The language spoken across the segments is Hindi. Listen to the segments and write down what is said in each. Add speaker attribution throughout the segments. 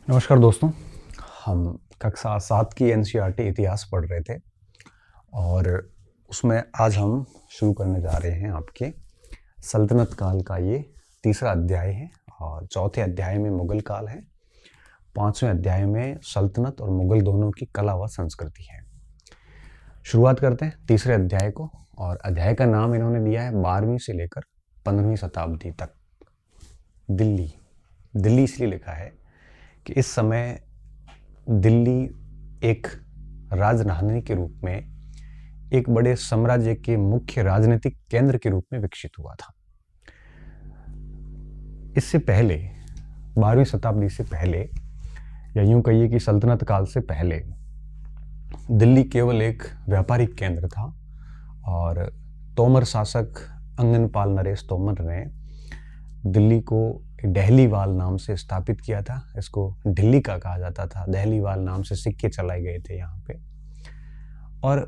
Speaker 1: नमस्कार दोस्तों। हम कक्षा 7 की एनसीईआरटी इतिहास पढ़ रहे थे और उसमें आज हम शुरू करने जा रहे हैं आपके सल्तनत काल का ये तीसरा अध्याय है। और चौथे अध्याय में मुगल काल है, पांचवें अध्याय में सल्तनत और मुगल दोनों की कला व संस्कृति है। शुरुआत करते हैं तीसरे अध्याय को, और अध्याय का नाम इन्होंने दिया है 12वीं से लेकर 15वीं शताब्दी तक दिल्ली। दिल्ली इसलिए लिखा है कि इस समय दिल्ली एक राजधानी के रूप में एक बड़े साम्राज्य के मुख्य राजनीतिक केंद्र के रूप में विकसित हुआ था। इससे पहले 12वीं शताब्दी से पहले, या यूं कहिए कि सल्तनत काल से पहले, दिल्ली केवल एक व्यापारिक केंद्र था। और तोमर शासक अंगनपाल नरेश तोमर ने दिल्ली को दहलीवाल नाम से स्थापित किया था। इसको दिल्ली का कहा जाता था। दहलीवाल नाम से सिक्के चलाए गए थे यहाँ पे। और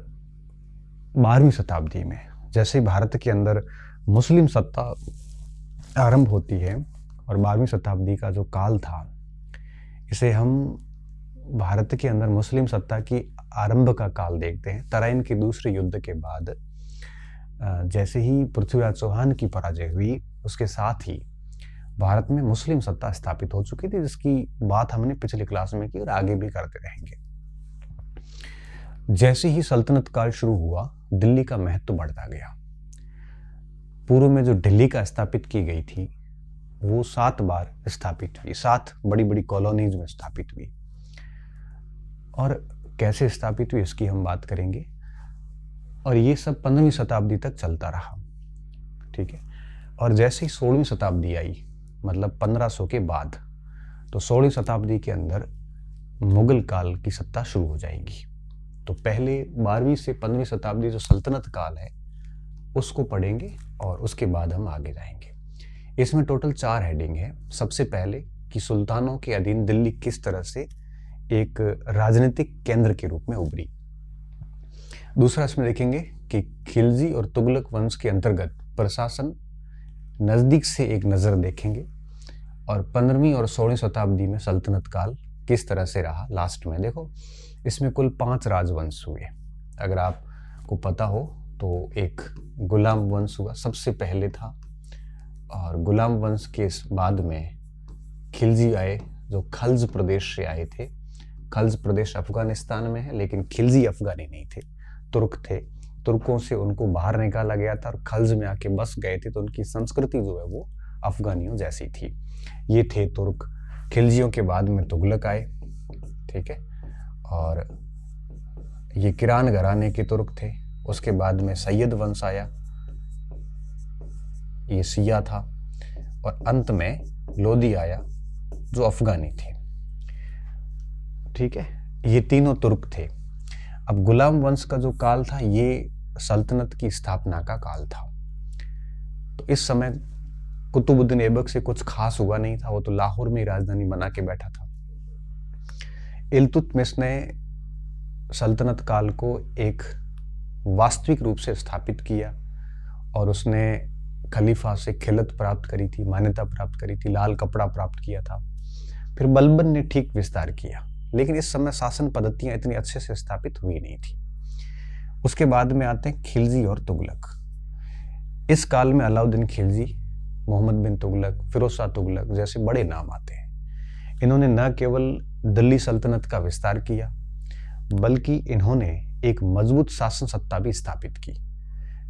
Speaker 1: 12वीं शताब्दी में जैसे भारत के अंदर मुस्लिम सत्ता आरंभ होती है, और 12वीं शताब्दी का जो काल था, इसे हम भारत के अंदर मुस्लिम सत्ता की आरंभ का काल देखते हैं। तराइन के दूसरे युद्ध के बाद जैसे ही पृथ्वीराज चौहान की पराजय हुई, उसके साथ ही भारत में मुस्लिम सत्ता स्थापित हो चुकी थी, जिसकी बात हमने पिछली क्लास में की और आगे भी करते रहेंगे। जैसे ही सल्तनत काल शुरू हुआ, दिल्ली का महत्व बढ़ता गया। पूर्व में जो दिल्ली का स्थापित की गई थी, वो 7 बार स्थापित हुई, 7 बड़ी बड़ी कॉलोनीज में स्थापित हुई। और कैसे स्थापित हुई इसकी हम बात करेंगे। और ये सब 15वीं शताब्दी तक चलता रहा, ठीक है। और जैसे ही 16वीं शताब्दी आई, मतलब 1500 के बाद, तो 16वीं शताब्दी के अंदर मुगल काल की सत्ता शुरू हो जाएगी। तो पहले 12वीं से 15वीं शताब्दी जो सल्तनत काल है उसको पढ़ेंगे, और उसके बाद हम आगे जाएंगे। इसमें टोटल 4 हेडिंग है। सबसे पहले कि सुल्तानों के अधीन दिल्ली किस तरह से एक राजनीतिक केंद्र के रूप में उभरी। दूसरा इसमें देखेंगे कि खिलजी और तुगलक वंश के अंतर्गत प्रशासन नजदीक से एक नजर देखेंगे। और 15वीं और 16वीं शताब्दी में सल्तनत काल किस तरह से रहा। लास्ट में देखो, इसमें कुल 5 राजवंश हुए। अगर आपको पता हो तो एक गुलाम वंश हुआ, सबसे पहले था। और गुलाम वंश के बाद में खिलजी आए, जो खल्ज प्रदेश से आए थे। खल्ज प्रदेश अफगानिस्तान में है, लेकिन खिलजी अफगानी नहीं थे, तुर्क थे। तुर्कों से उनको बाहर निकाला गया था और खल्ज में आके बस गए थे, तो उनकी संस्कृति जो है वो अफगानियों जैसी थी। ये थे तुर्क। खिलजियों के बाद में तुगलक आए, ठीक है। और ये किरान घराने के तुर्क थे। उसके बाद में सैयद वंश आया, ये सिया था। और अंत में लोदी आया, जो अफगानी थे, ठीक है। ये तीनों तुर्क थे। अब गुलाम वंश का जो काल था, ये सल्तनत की स्थापना का काल था। तो इस समय कुतुबुद्दीन ऐबक से कुछ खास हुआ नहीं था, वो तो लाहौर में राजधानी बना के बैठा था। इल्तुतमिश ने सल्तनत काल को एक वास्तविक रूप से स्थापित किया, और उसने खलीफा से खिलत प्राप्त करी थी, मान्यता प्राप्त करी थी, लाल कपड़ा प्राप्त किया था। फिर बलबन ने ठीक विस्तार किया, लेकिन इस समय शासन पद्धतियां इतनी अच्छे से स्थापित हुई नहीं थी। उसके बाद में आते हैं खिलजी और तुगलक। इस काल में अलाउद्दीन खिलजी, मोहम्मद बिन तुगलक, फिरोज शाह तुगलक जैसे बड़े नाम आते हैं। इन्होंने न केवल दिल्ली सल्तनत का विस्तार किया, बल्कि इन्होंने एक मजबूत शासन सत्ता भी स्थापित की।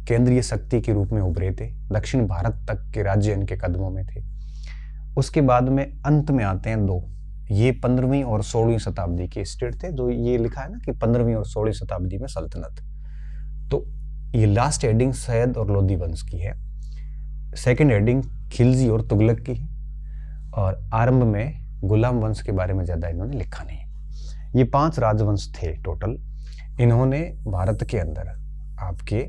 Speaker 1: केंद्रीय शक्ति के रूप में उभरे थे। दक्षिण भारत तक के राज्य इनके कदमों में थे। उसके बाद में अंत में आते हैं 2। ये 15वीं और 16वीं शताब्दी के स्टेट थे, जो ये लिखा है ना कि 15वीं और 16वीं शताब्दी में सल्तनत। तो ये लास्ट हेडिंग सैयद और लोदी वंश की है। सेकंड हेडिंग खिलजी और तुगलक की है। और आरंभ में गुलाम वंश के बारे में ज्यादा इन्होंने लिखा नहीं। ये 5 राजवंश थे टोटल। इन्होंने भारत के अंदर आपके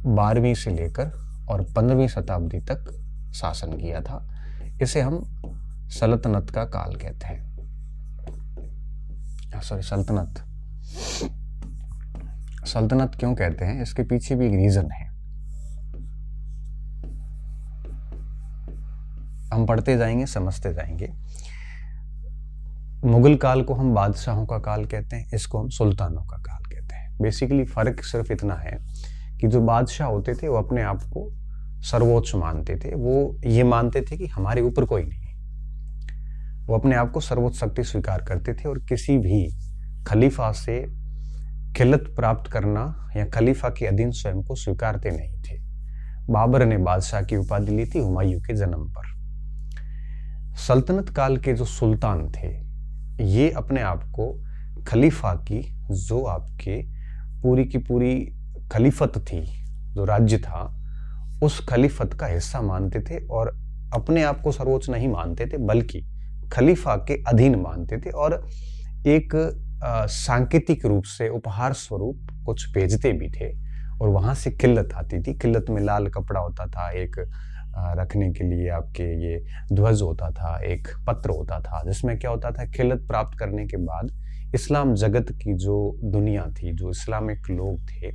Speaker 1: 12वीं से लेकर और 15वीं शताब्दी तक शासन किया था। इसे हम सल्तनत का काल कहते हैं। सल्तनत सल्तनत क्यों कहते हैं, इसके पीछे भी एक रीजन है। हम पढ़ते जाएंगे, समझते जाएंगे। मुगल काल को हम बादशाहों का काल कहते हैं, इसको हम सुल्तानों का काल कहते हैं। बेसिकली फर्क सिर्फ इतना है कि जो बादशाह होते थे वो अपने आप को सर्वोच्च मानते थे, वो ये मानते थे कि हमारे ऊपर कोई नहीं है, वो अपने आप को सर्वोच्च शक्ति स्वीकार करते थे और किसी भी खलीफा से खिलत प्राप्त करना या खलीफा के अधीन स्वयं को स्वीकारते नहीं थे। बाबर ने बादशाह की उपाधि ली थी हुमायूं के जन्म पर। सल्तनत काल के जो सुल्तान थे ये अपने आप को खलीफा की, जो आपके पूरी की पूरी खलीफत थी, जो राज्य था, उस खलीफत का हिस्सा मानते थे और अपने आप को सर्वोच्च नहीं मानते थे बल्कि खलीफा के अधीन मानते थे और एक सांकेतिक रूप से उपहार स्वरूप कुछ भेजते भी थे और वहां से किल्लत आती थी। किल्लत में लाल कपड़ा होता था, एक रखने के लिए आपके ये ध्वज होता था, एक पत्र होता था जिसमें क्या होता था, किल्लत प्राप्त करने के बाद इस्लाम जगत की जो दुनिया थी, जो इस्लामिक लोग थे,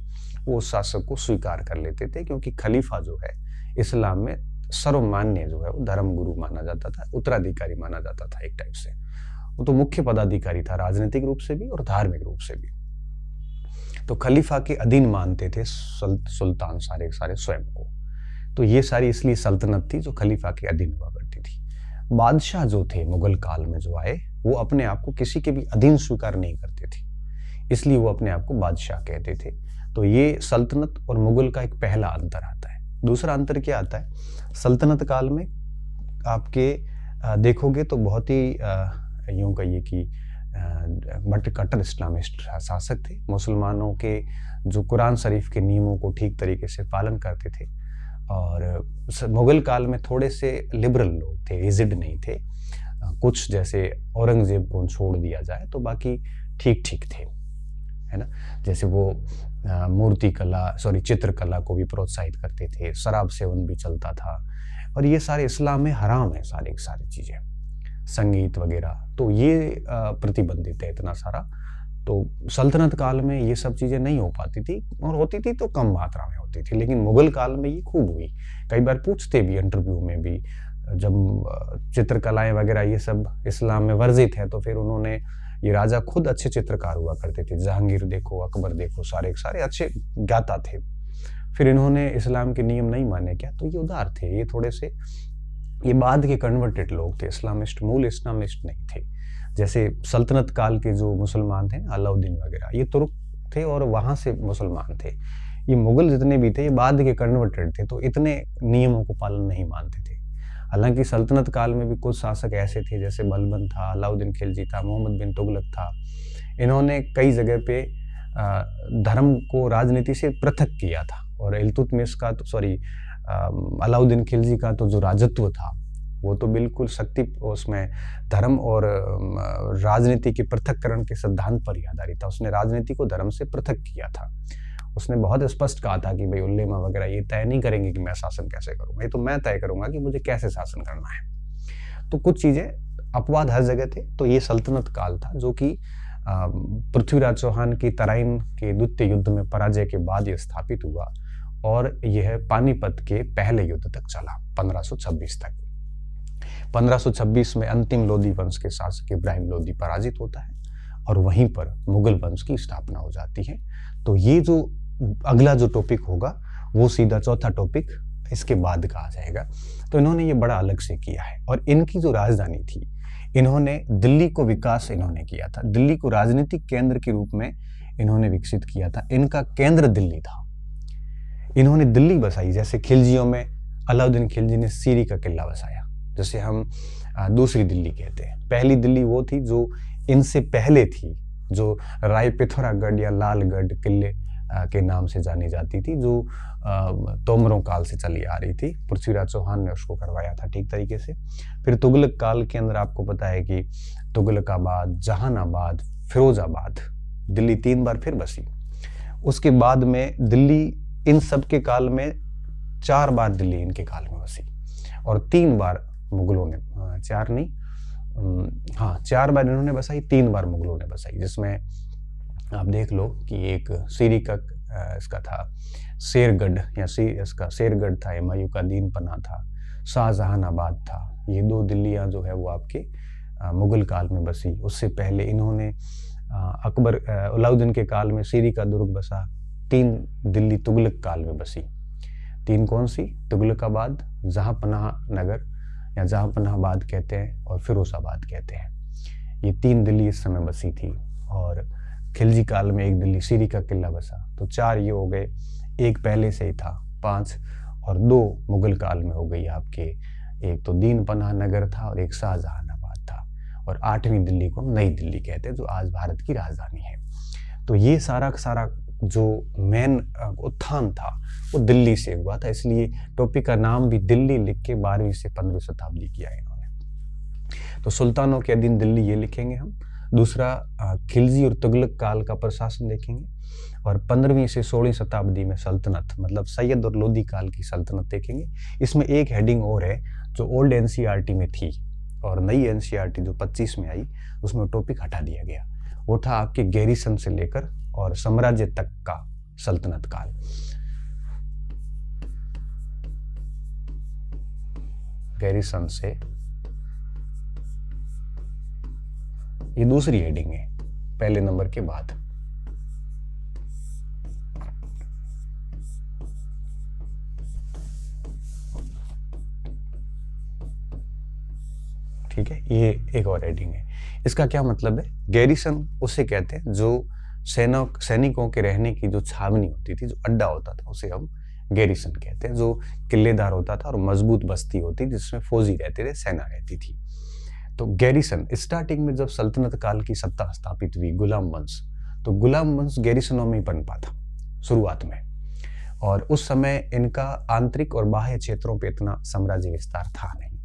Speaker 1: वो शासक को स्वीकार कर लेते थे क्योंकि खलीफा जो है इस्लाम में सर्वमान्य जो है वो धर्म गुरु माना जाता था, उत्तराधिकारी माना जाता था एक टाइप से। वो तो मुख्य पदाधिकारी था राजनीतिक रूप से भी और धार्मिक रूप से भी। तो खलीफा के अधीन मानते थे सुल्तान सारे सारे स्वयं को। तो ये सारी इसलिए सल्तनत थी जो खलीफा के अधीन हुआ करती थी। बादशाह जो थे मुगल काल में जो आए वो अपने आप को किसी के भी अधीन स्वीकार नहीं करते थे, इसलिए वो अपने आप को बादशाह कहते थे। तो ये सल्तनत और मुगल का एक पहला अंतर आता है। दूसरा अंतर क्या आता है, सल्तनत काल में आपके देखोगे तो बहुत ही यूं कहिए कि बट कट्टर इस्लामिस्ट शासक थे। मुसलमानों के जो कुरान शरीफ के नियमों को ठीक तरीके से पालन करते थे और मुगल काल में थोड़े से लिबरल लोग थे, रिजिड नहीं थे। कुछ जैसे औरंगजेब को छोड़ दिया जाए तो बाकी ठीक ठीक थे, है ना। जैसे वो चित्रकला को भी प्रोत्साहित करते थे, शराब सेवन भी चलता था और ये सारे इस्लाम में हराम है, सारी चीजें, संगीत वगैरह, तो ये प्रतिबंधित है इतना सारा। तो सल्तनत काल में ये सब चीजें नहीं हो पाती थी और होती थी तो कम मात्रा में होती थी, लेकिन मुगल काल में ये खूब हुई। कई बार पूछते भी इंटरव्यू में भी, जब चित्रकलाएं वगैरह ये सब इस्लाम में वर्जित है तो फिर उन्होंने, ये राजा खुद अच्छे चित्रकार हुआ करते थे, जहांगीर देखो, अकबर देखो, सारे अच्छे गाता थे। फिर इन्होंने इस्लाम के नियम नहीं माने क्या, तो ये उदार थे, ये थोड़े से, ये बाद के कन्वर्टेड लोग थे, इस्लामिस्ट, मूल इस्लामिस्ट नहीं थे। जैसे सल्तनत काल के जो मुसलमान थे, अलाउद्दीन वगैरह, ये तुर्क थे और वहां से मुसलमान थे। ये मुगल जितने भी थे ये बाद के कन्वर्टेड थे, तो इतने नियमों को पालन नहीं मानते थे। हालांकि सल्तनत काल में भी कुछ शासक ऐसे थे, जैसे बलबन था, अलाउद्दीन खिलजी था, मोहम्मद बिन तुगलक था। इन्होंने कई जगह पे धर्म को राजनीति से पृथक किया था और इल्तुतमिश का तो अलाउद्दीन खिलजी का तो जो राजत्व था वो तो बिल्कुल शक्ति, उसमें धर्म और राजनीति के पृथककरण के सिद्धांत पर ही आधारित था। उसने राजनीति को धर्म से पृथक किया था। उसने बहुत स्पष्ट कहा था कि भाई उल्लेमा वगैरह ये तय नहीं करेंगे कि मैं शासन कैसे करूंगा, ये तो मैं तय करूंगा कि मुझे कैसे शासन करना है। तो कुछ चीजें, अपवाद हर जगह थे। तो ये सल्तनत काल था जो कि पृथ्वीराज चौहान की तराइन के द्वितीय युद्ध में पराजय के बाद ये स्थापित हुआ और यह पानीपत के पहले युद्ध तक चला, 1526 तक। 1526 में अंतिम लोदी वंश के शासक इब्राहिम लोदी पराजित होता है और वहीं पर मुगल वंश की स्थापना हो जाती है। तो ये जो अगला जो टॉपिक होगा वो सीधा चौथा टॉपिक इसके बाद का आ जाएगा। तो इन्होंने ये बड़ा अलग से किया है और इनकी जो राजधानी थी, इन्होंने दिल्ली को विकास इन्होंने किया था, दिल्ली को राजनीतिक केंद्र के रूप में इन्होंने विकसित किया था। इनका केंद्र दिल्ली था, इन्होंने दिल्ली बसाई। जैसे खिलजियों में अलाउद्दीन खिलजी ने सीरी का किला बसाया, जैसे हम दूसरी दिल्ली कहते हैं। पहली दिल्ली वो थी जो इनसे पहले थी, जो राय पिथौरागढ़ या लालगढ़ किले के नाम से जानी जाती थी, जो तोमरों काल से चली आ रही थी। पृथ्वीराज चौहान ने उसको करवाया था ठीक तरीके से। फिर तुगलक काल के अंदर आपको पता है कि तुगलकाबाद, जहानाबाद, फिरोजाबाद, दिल्ली 3 बार फिर बसी। उसके बाद में दिल्ली, इन सब के काल में 4 बार दिल्ली इनके काल में बसी और 3 बार मुगलों ने, 4 बार इन्होंने बसाई, 3 बार मुगलों ने बसाई। जिसमें आप देख लो कि एक सीरी का इसका था शेरगढ़, या इसका शेरगढ़ था, हुमायूं का दीन पन्ना था, शाहजहानाबाद था। ये 2 दिल्लियां जो है वो आपके मुगल काल में बसी। उससे पहले इन्होंने अकबर अलाउद्दीन के काल में सीरी का दुर्ग बसा। 3 दिल्ली तुगलक काल में बसी। 3 कौन सी? तुगलकाबाद, जहांपनाह नगर या जहांपनाहबाद कहते हैं, और फिरोजाबाद कहते हैं। ये 3 दिल्ली इस समय बसी थी। और खिलजी काल में 1 दिल्ली सीरी का किला बसा। तो 4 ये हो गए, 1 पहले से ही था 5, और 2 मुगल काल में हो गई आपके। एक तो दीनपनाह नगर था और एक शाहजहानाबाद था। और 8वीं दिल्ली को नई दिल्ली कहते हैं, जो आज भारत की राजधानी है। तो ये सारा जो मेन उत्थान था वो दिल्ली से हुआ था। इसलिए टॉपिक का नाम भी दिल्ली लिख के 12वीं से 15वीं शताब्दी किया है इन्होंने। तो सुल्तानों के अधीन दिल्ली ये लिखेंगे हम। दूसरा खिलजी और तुगलक काल का प्रशासन देखेंगे। और 15वीं से 16वीं शताब्दी में सल्तनत, मतलब सैयद और लोदी काल की सल्तनत देखेंगे। इसमें एक हेडिंग और है जो ओल्ड एनसीईआरटी में थी और नई एनसीईआरटी जो 25 में आई उसमें टॉपिक हटा दिया गया। वो था आपके गैरिसन से लेकर और साम्राज्य तक का सल्तनत काल। गैरिसन से, ये दूसरी हेडिंग है पहले नंबर के बाद। ठीक है, ये एक और हेडिंग है। इसका क्या मतलब है? गैरिसन उसे कहते हैं जो सैनिकों के रहने की जो छावनी होती थी, जो अड्डा होता था, उसे हम गैरिसन कहते हैं। जो किलेदार होता था और मजबूत बस्ती होती जिसमें फौजी रहते थे, सेना रहती थी। तो गैरिसन स्टार्टिंग में जब सल्तनत काल की सत्ता स्थापित हुई, गुलाम वंश, तो गुलाम वंश गैरिसनों में ही पनपा था शुरुआत में। और उस समय इनका आंतरिक और बाह्य क्षेत्रों पे इतना साम्राज्य विस्तार था नहीं।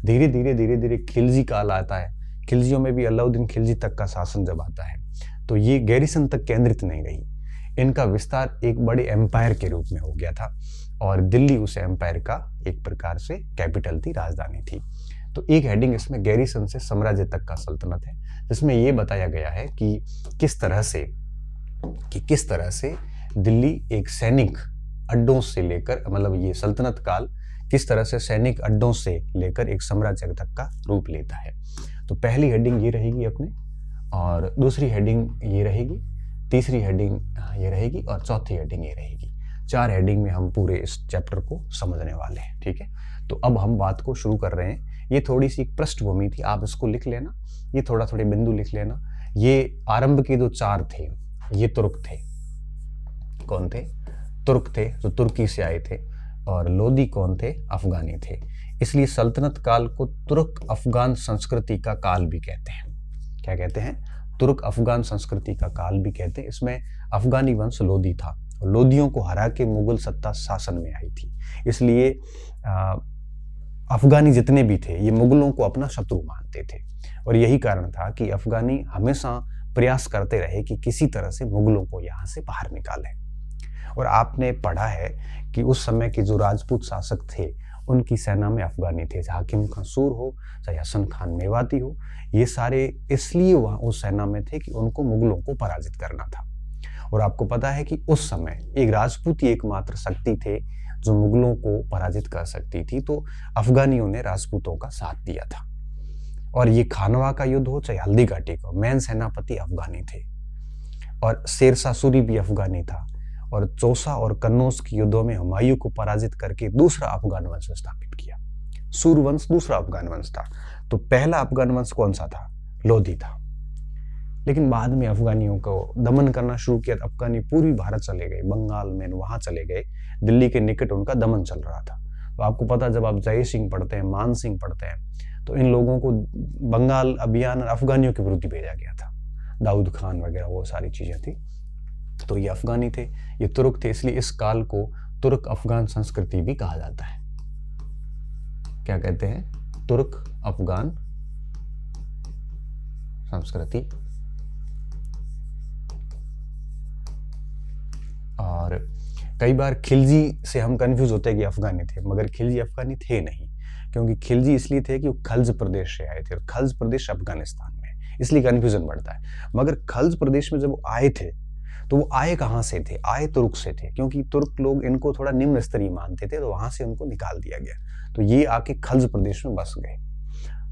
Speaker 1: धीरे धीरे खिलजी काल आता है। खिलजियों में भी अलाउद्दीन खिलजी तक का शासन जब आता है तो ये गैरिसन तक केंद्रित नहीं रही। इनका विस्तार एक बड़े एम्पायर के रूप में हो गया था और दिल्ली उस एम्पायर का एक प्रकार से कैपिटल थी, राजधानी थी। तो एक हेडिंग इसमें गैरिसन से साम्राज्य तक का सल्तनत है, जिसमें ये बताया गया है कि किस तरह से दिल्ली एक सैनिक अड्डों से लेकर, मतलब ये सल्तनत काल किस तरह से सैनिक अड्डों से लेकर एक साम्राज्य तक का रूप लेता है। तो पहली हेडिंग ये रहेगी अपने, और दूसरी हेडिंग ये रहेगी, तीसरी हेडिंग ये रहेगी और चौथी हेडिंग ये रहेगी। 4 हेडिंग में हम पूरे इस चैप्टर को समझने वाले हैं। ठीक है, तो अब हम बात को शुरू कर रहे हैं। ये थोड़ी सी पृष्ठभूमि थी, आप इसको लिख लेना, ये थोड़े बिंदु लिख लेना। ये आरंभ के जो 4 थे ये तुर्क थे। कौन थे? तुर्क थे, जो तुर्की से आए थे। और लोदी कौन थे? अफगानी थे। इसलिए सल्तनत काल को तुर्क अफगान संस्कृति का काल भी कहते हैं। क्या कहते हैं? तुर्क अफगान संस्कृति का काल भी कहते हैं। इसमें अफगानी वंश लोदी था और लोदियों को हरा के मुगल सत्ता शासन में आई थी। इसलिए अफगानी जितने भी थे ये मुगलों को अपना शत्रु मानते थे और यही कारण था कि अफगानी हमेशा प्रयास करते रहे कि किसी तरह से मुगलों को यहाँ से बाहर निकालें। और आपने पढ़ा है कि उस समय के जो राजपूत शासक थे उनकी सेना में अफगानी थे, चाहे हाकिम मंसूर हो, चाहे हसन खान मेवाती हो, ये सारे इसलिए वहाँ उस सेना में थे कि उनको मुगलों को पराजित करना था। और आपको पता है कि उस समय एक राजपूत ही एकमात्र शक्ति थे जो मुगलों को पराजित कर सकती थी, तो अफगानियों ने राजपूतों का साथ दिया था। और ये खानवा का युद्ध हो चाहे हल्दी घाटी का, मेन सेनापति अफगानी थे और शेरशाह सूरी भी अफगानी था। और चौसा और कन्नौज के युद्धों में हुमायूं को पराजित करके दूसरा अफगान वंश स्थापित किया। सूर वंश दूसरा अफगान वंश था। तो पहला अफगान वंश कौन सा था? लोदी था। लेकिन बाद में अफगानियों को दमन करना शुरू किया। अफगानी पूर्वी भारत चले गए, बंगाल में वहां चले गए, दिल्ली के निकट उनका दमन चल रहा था। तो आपको पता, जब आप जय सिंह पढ़ते हैं, मान सिंह पढ़ते हैं, तो इन लोगों को बंगाल अभियान अफगानियों के विरुद्ध भेजा गया था। दाऊद खान वगैरह वो सारी चीजें थी। तो ये अफगानी थे, ये तुर्क थे, इसलिए इस काल को तुर्क अफगान संस्कृति भी कहा जाता है। क्या कहते हैं? तुर्क अफगान संस्कृति। और कई बार खिलजी से हम कंफ्यूज होते हैं कि अफगानी थे, मगर खिलजी अफगानी थे नहीं, क्योंकि खिलजी इसलिए थे कि वो खल्ज प्रदेश से आए थे और खल्ज प्रदेश अफगानिस्तान में, इसलिए कंफ्यूजन बढ़ता है। मगर खल्ज प्रदेश में जब वो आए थे तो वो आए कहाँ से थे? आए तुर्क से थे, क्योंकि तुर्क लोग इनको थोड़ा निम्न स्तरीय मानते थे, तो वहां से उनको निकाल दिया गया। तो ये आके खल्ज प्रदेश में बस गए।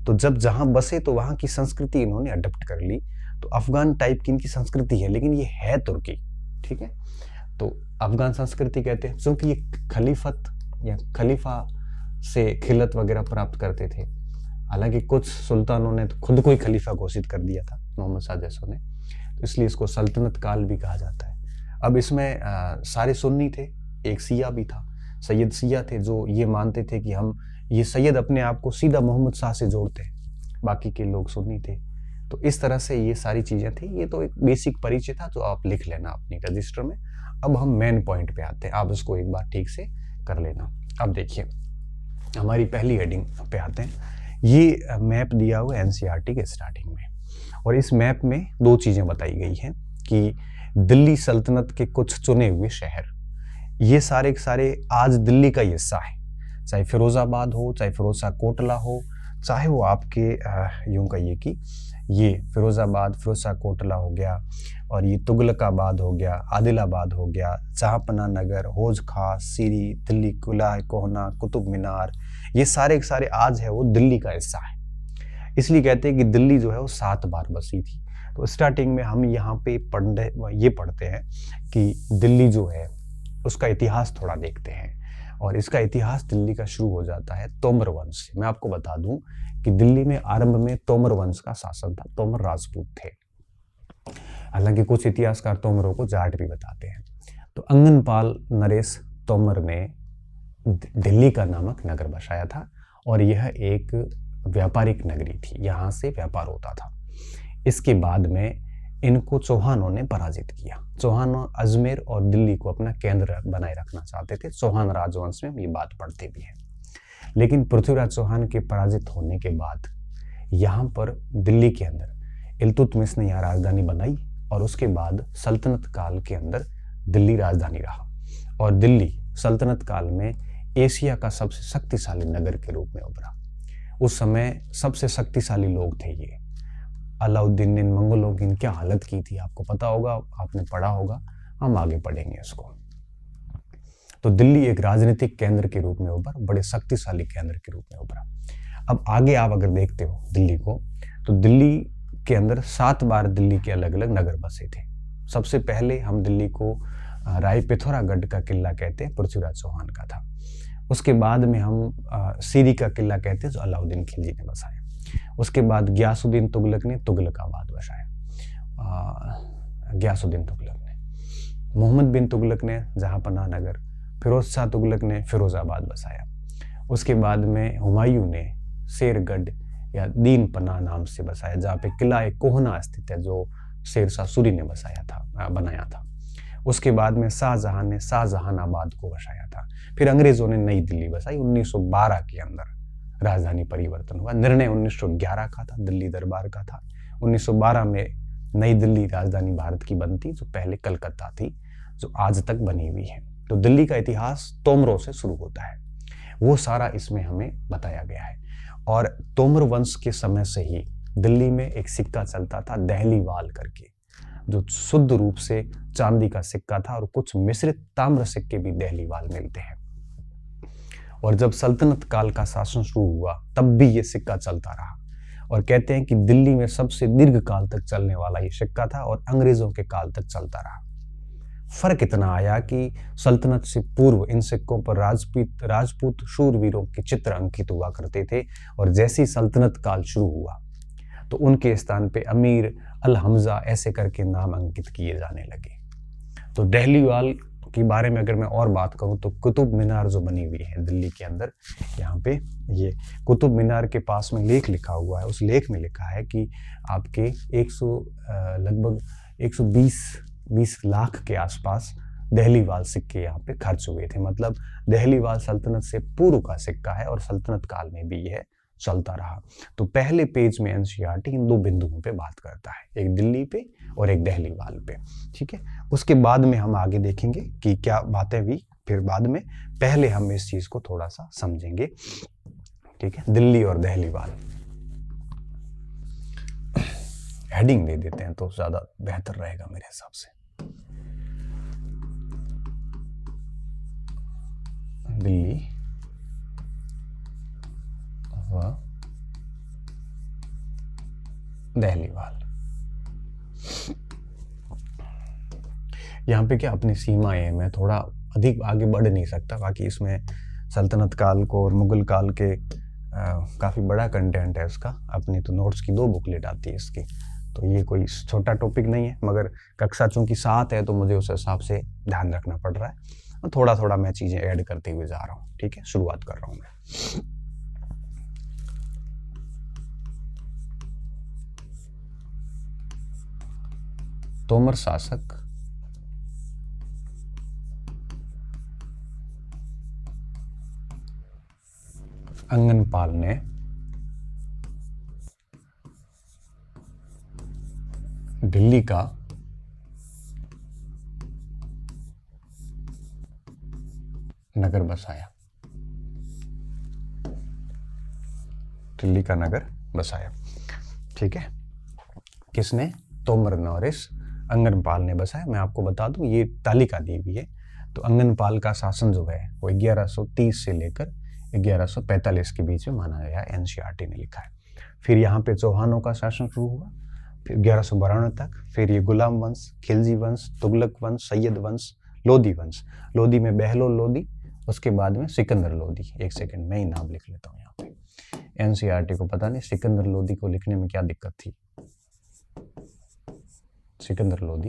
Speaker 1: तो जब जहां बसे तो वहां की संस्कृति इन्होंने अडॉप्ट कर ली। तो अफगान टाइप की इनकी संस्कृति है, लेकिन ये है तुर्की, ठीक है। तो अफगान संस्कृति कहते हैं क्योंकि ये खलीफत या खलीफा से खिलत वगैरह प्राप्त करते थे। हालांकि कुछ सुल्तानों ने तो खुद को ही खलीफा घोषित कर दिया था, मोहम्मद शाह जैसों ने, तो इसलिए इसको सल्तनत काल भी कहा जाता है। अब इसमें सारे सुन्नी थे, एक सिया भी था, सैयद सिया थे, जो ये मानते थे कि हम ये सैयद अपने आप को सीधा मोहम्मद शाह से जोड़ते हैं, बाकी के लोग सुन्नी थे। तो इस तरह से ये सारी चीज़ें थी। ये तो एक बेसिक परिचय था जो आप लिख लेना अपनी रजिस्टर में। अब हम मेन पॉइंट पे आते हैं, आप इसको एक बार ठीक से कर लेना। अब देखिए हमारी पहली हेडिंग पे आते हैं। ये मैप दिया हुआ एनसीईआरटी के स्टार्टिंग में, और इस मैप में दो चीज़ें बताई गई हैं कि दिल्ली सल्तनत के कुछ चुने हुए शहर, ये सारे के सारे आज दिल्ली का हिस्सा है, चाहे फिरोजाबाद हो, चाहे फिरोजा कोटला हो, चाहे वो आपके यूं कहिए कि ये फिरोजाबाद फिरोजा कोटला हो गया, और ये तुगलकाबाद हो गया, आदिलाबाद हो गया, जहांपना नगर, हौज खास, सीरी, दिल्ली किला कोहना, कुतुब मीनार, ये सारे के सारे आज है वो दिल्ली का हिस्सा है। इसलिए कहते हैं कि दिल्ली जो है वो 7 बार बसी थी। तो स्टार्टिंग में हम यहाँ पे पढ़ते हैं कि दिल्ली जो है उसका इतिहास थोड़ा देखते हैं, और इसका इतिहास दिल्ली का शुरू हो जाता है तोमर वंश से। मैं आपको बता दूं कि दिल्ली में आरंभ में तोमर वंश का शासन था, तोमर राजपूत थे। हालांकि कुछ इतिहासकार तोमरों को जाट भी बताते हैं। तो अंगनपाल नरेश तोमर ने दिल्ली का नामक नगर बसाया था, और यह एक व्यापारिक नगरी थी, यहाँ से व्यापार होता था। इसके बाद में इनको चौहानों ने पराजित किया। चौहान अजमेर और दिल्ली को अपना केंद्र बनाए रखना चाहते थे। चौहान राजवंश में हम ये बात पढ़ते भी हैं। लेकिन पृथ्वीराज चौहान के पराजित होने के बाद यहाँ पर दिल्ली के अंदर इल्तुतमिश ने यहाँ राजधानी बनाई, और उसके बाद सल्तनत काल के अंदर दिल्ली राजधानी रहा, और दिल्ली सल्तनत काल में एशिया का सबसे शक्तिशाली नगर के रूप में उभरा। उस समय सबसे शक्तिशाली लोग थे ये। अलाउद्दीन ने मंगोलों की क्या हालत की थी आपको पता होगा, आपने पढ़ा होगा, हम आगे पढ़ेंगे इसको। तो दिल्ली एक राजनीतिक केंद्र के रूप में उभरा, बड़े शक्तिशाली केंद्र के रूप में उभरा। अब आगे आप अगर देखते हो दिल्ली को, तो दिल्ली के अंदर 7 बार दिल्ली के अलग अलग नगर बसे थे। सबसे पहले हम दिल्ली को राय पिथौरागढ़ का किला कहते हैं, पृथ्वीराज चौहान का था। उसके बाद में हम सीरी का किला कहते हैं, जो अलाउद्दीन खिलजी ने बसाया। उसके बाद गयासुद्दीन तुगलक ने तुगलकाबाद बसाया, गयासुद्दीन तुगलक ने। मोहम्मद बिन तुगलक ने जहांपनाह नगर, फिरोज शाह तुगलक ने फिरोजाबाद बसाया। उसके बाद में हुमायूं ने शेरगढ़ या दीन पनाह नाम से बसाया, जहाँ पे किला कोहना स्थित है, जो शेर शाह सूरी ने बनाया था। उसके बाद में शाहजहां ने शाहजहानाबाद को बसाया था। फिर अंग्रेजों ने नई दिल्ली बसाई। 1912 के अंदर राजधानी परिवर्तन हुआ। निर्णय 1911 का था, दिल्ली दरबार का था। 1912 में नई दिल्ली राजधानी भारत की बनती, जो पहले कलकत्ता थी, जो आज तक बनी हुई है। तो दिल्ली का इतिहास तोमरों से शुरू होता है, वो सारा इसमें हमें बताया गया है। और तोमर वंश के समय से ही दिल्ली में एक सिक्का चलता था, दहलीवाल करके, जो शुद्ध रूप से चांदी का सिक्का था, और कुछ मिश्रित ताम्र सिक्के भी दहलीवाल मिलते हैं। और जब सल्तनत काल का शासन शुरू हुआ, तब भी ये सिक्का चलता रहा, और कहते हैं कि दिल्ली में सबसे दीर्घ काल तक चलने वाला ये सिक्का था, और अंग्रेजों के काल तक चलता रहा। फर्क इतना आया कि सल्तनत से पूर्व इन सिक्कों पर राजपूत शूरवीरों के चित्र अंकित हुआ करते थे, और जैसी सल्तनत काल शुरू हुआ तो उनके स्थान पे अमीर, अल हमजा ऐसे करके नाम अंकित किए जाने लगे। तो दहलीवाल के बारे में अगर मैं और बात करूं, तो कुतुब मीनार जो बनी हुई है दिल्ली के अंदर, यहाँ पे ये कुतुब मीनार के पास में लेख लिखा हुआ है। उस लेख में लिखा है कि आपके लगभग 120 लाख के आसपास दहलीवाल सिक्के यहाँ पे खर्च हुए थे। मतलब दहलीवाल सल्तनत से पूर्व का सिक्का है, और सल्तनत काल में भी यह चलता रहा। तो पहले पेज में एनसीईआरटी इन दो बिंदुओं पे बात करता है, एक दिल्ली पे और एक दहलीवाल पे, ठीक है। उसके बाद में हम आगे देखेंगे कि क्या बातें हुई, फिर बाद में। पहले हम इस चीज को थोड़ा सा समझेंगे, ठीक है। दिल्ली और दहलीवाल हेडिंग दे देते हैं तो ज्यादा बेहतर रहेगा मेरे हिसाब से। दिल्ली व दहलीवाल। यहाँ पे क्या अपनी सीमाएं हैं, मैं थोड़ा अधिक आगे बढ़ नहीं सकता, बाकी इसमें सल्तनत काल को और मुगल काल के काफ़ी बड़ा कंटेंट है इसका। अपनी तो नोट्स की 2 बुकलेट आती है इसकी, तो ये कोई छोटा टॉपिक नहीं है, मगर कक्षा चूंकि 7 है तो मुझे उस हिसाब से ध्यान रखना पड़ रहा है। थोड़ा थोड़ा मैं चीज़ें ऐड करते हुए जा रहा हूँ। ठीक है, शुरुआत कर रहा हूँ मैं। तोमर शासक अंगनपाल ने दिल्ली का नगर बसाया। दिल्ली का नगर बसाया। ठीक है, किसने? तोमर नॉरिस अंगनपाल ने बसाया। मैं आपको बता दूं, ये तालिका दी हुई है, तो अंगनपाल का शासन जो है वो 1130 से लेकर 1145 के बीच में माना गया है, एनसीईआरटी ने लिखा है। फिर यहाँ पे चौहानों का शासन शुरू हुआ, फिर 1192 तक। फिर ये गुलाम वंश, खिलजी वंश, तुगलक वंश, सैयद वंश, लोधी वंश। लोधी में बहलोल लोधी, उसके बाद में सिकंदर लोधी। एक सेकंड मैं ही नाम लिख लेता हूँ यहाँ पे। एनसीईआरटी को पता नहीं सिकंदर लोधी को लिखने में क्या दिक्कत थी। सिकंदर लोधी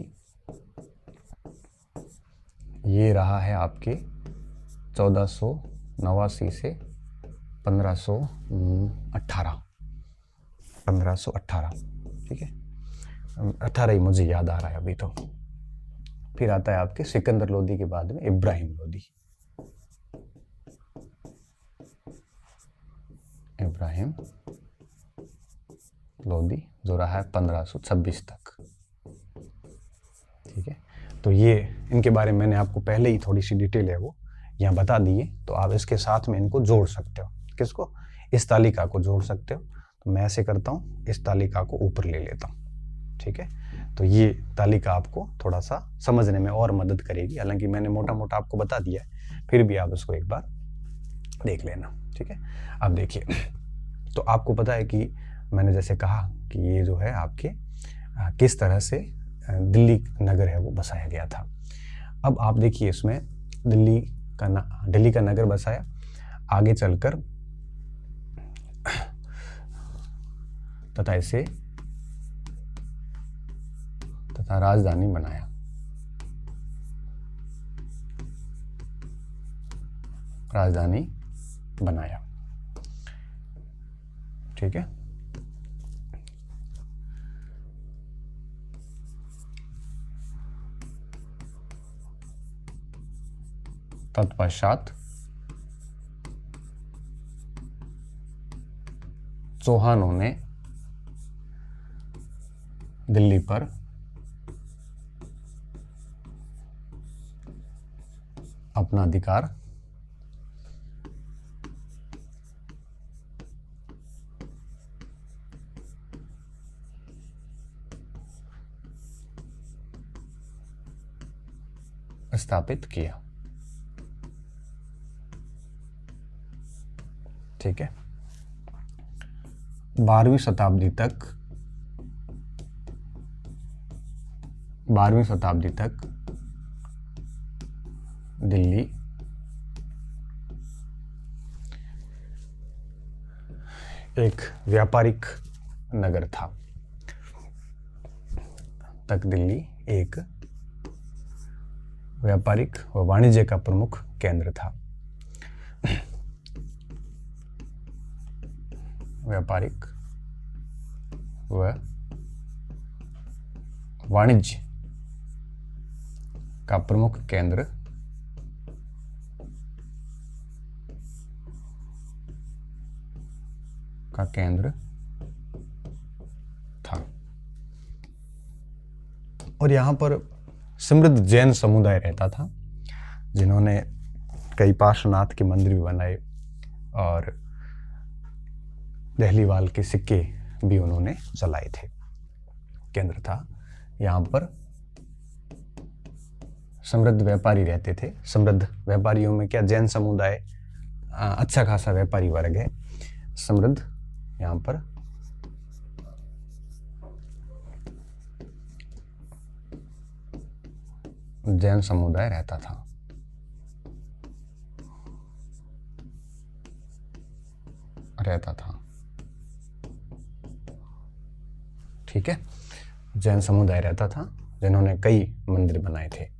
Speaker 1: ये रहा है आपके 1489 से 1518। ठीक है, 18 ही मुझे याद आ रहा है अभी तो। फिर आता है आपके सिकंदर लोधी के बाद में इब्राहिम लोधी। इब्राहिम लोधी जो रहा है 1526 तक। ठीक है, तो ये इनके बारे में मैंने आपको पहले ही थोड़ी सी डिटेल है वो यहाँ बता दी है, तो आप इसके साथ में इनको जोड़ सकते हो। किसको? इस तालिका को जोड़ सकते हो। तो मैं ऐसे करता हूँ, इस तालिका को ऊपर ले लेता हूँ। ठीक है, तो ये तालिका आपको थोड़ा सा समझने में और मदद करेगी। हालांकि मैंने मोटा मोटा आपको बता दिया है, फिर भी आप इसको एक बार देख लेना। ठीक है, अब देखिए, तो आपको पता है कि मैंने जैसे कहा कि ये जो है आपके किस तरह से दिल्ली नगर है वो बसाया गया था। अब आप देखिए, इसमें दिल्ली का नगर बसाया, आगे चलकर तथा इसे तथा राजधानी बनाया। राजधानी बनाया। ठीक है, तत्पश्चात चौहानों ने दिल्ली पर अपना अधिकार स्थापित किया। ठीक है, 12वीं शताब्दी तक दिल्ली एक व्यापारिक नगर था। दिल्ली एक व्यापारिक व वाणिज्य का प्रमुख केंद्र था। व्यापारिक व वाणिज्य का प्रमुख केंद्र था। और यहाँ पर समृद्ध जैन समुदाय रहता था, जिन्होंने कई पार्श्वनाथ के मंदिर भी बनाए और दहलीवाल के सिक्के भी उन्होंने जलाए थे। केंद्र था यहाँ पर। समृद्ध व्यापारी रहते थे। समृद्ध व्यापारियों में क्या, जैन समुदाय अच्छा खासा व्यापारी वर्ग है। समृद्ध यहाँ पर जैन समुदाय रहता था। ठीक है, जैन समुदाय रहता था जिन्होंने कई मंदिर बनाए थे।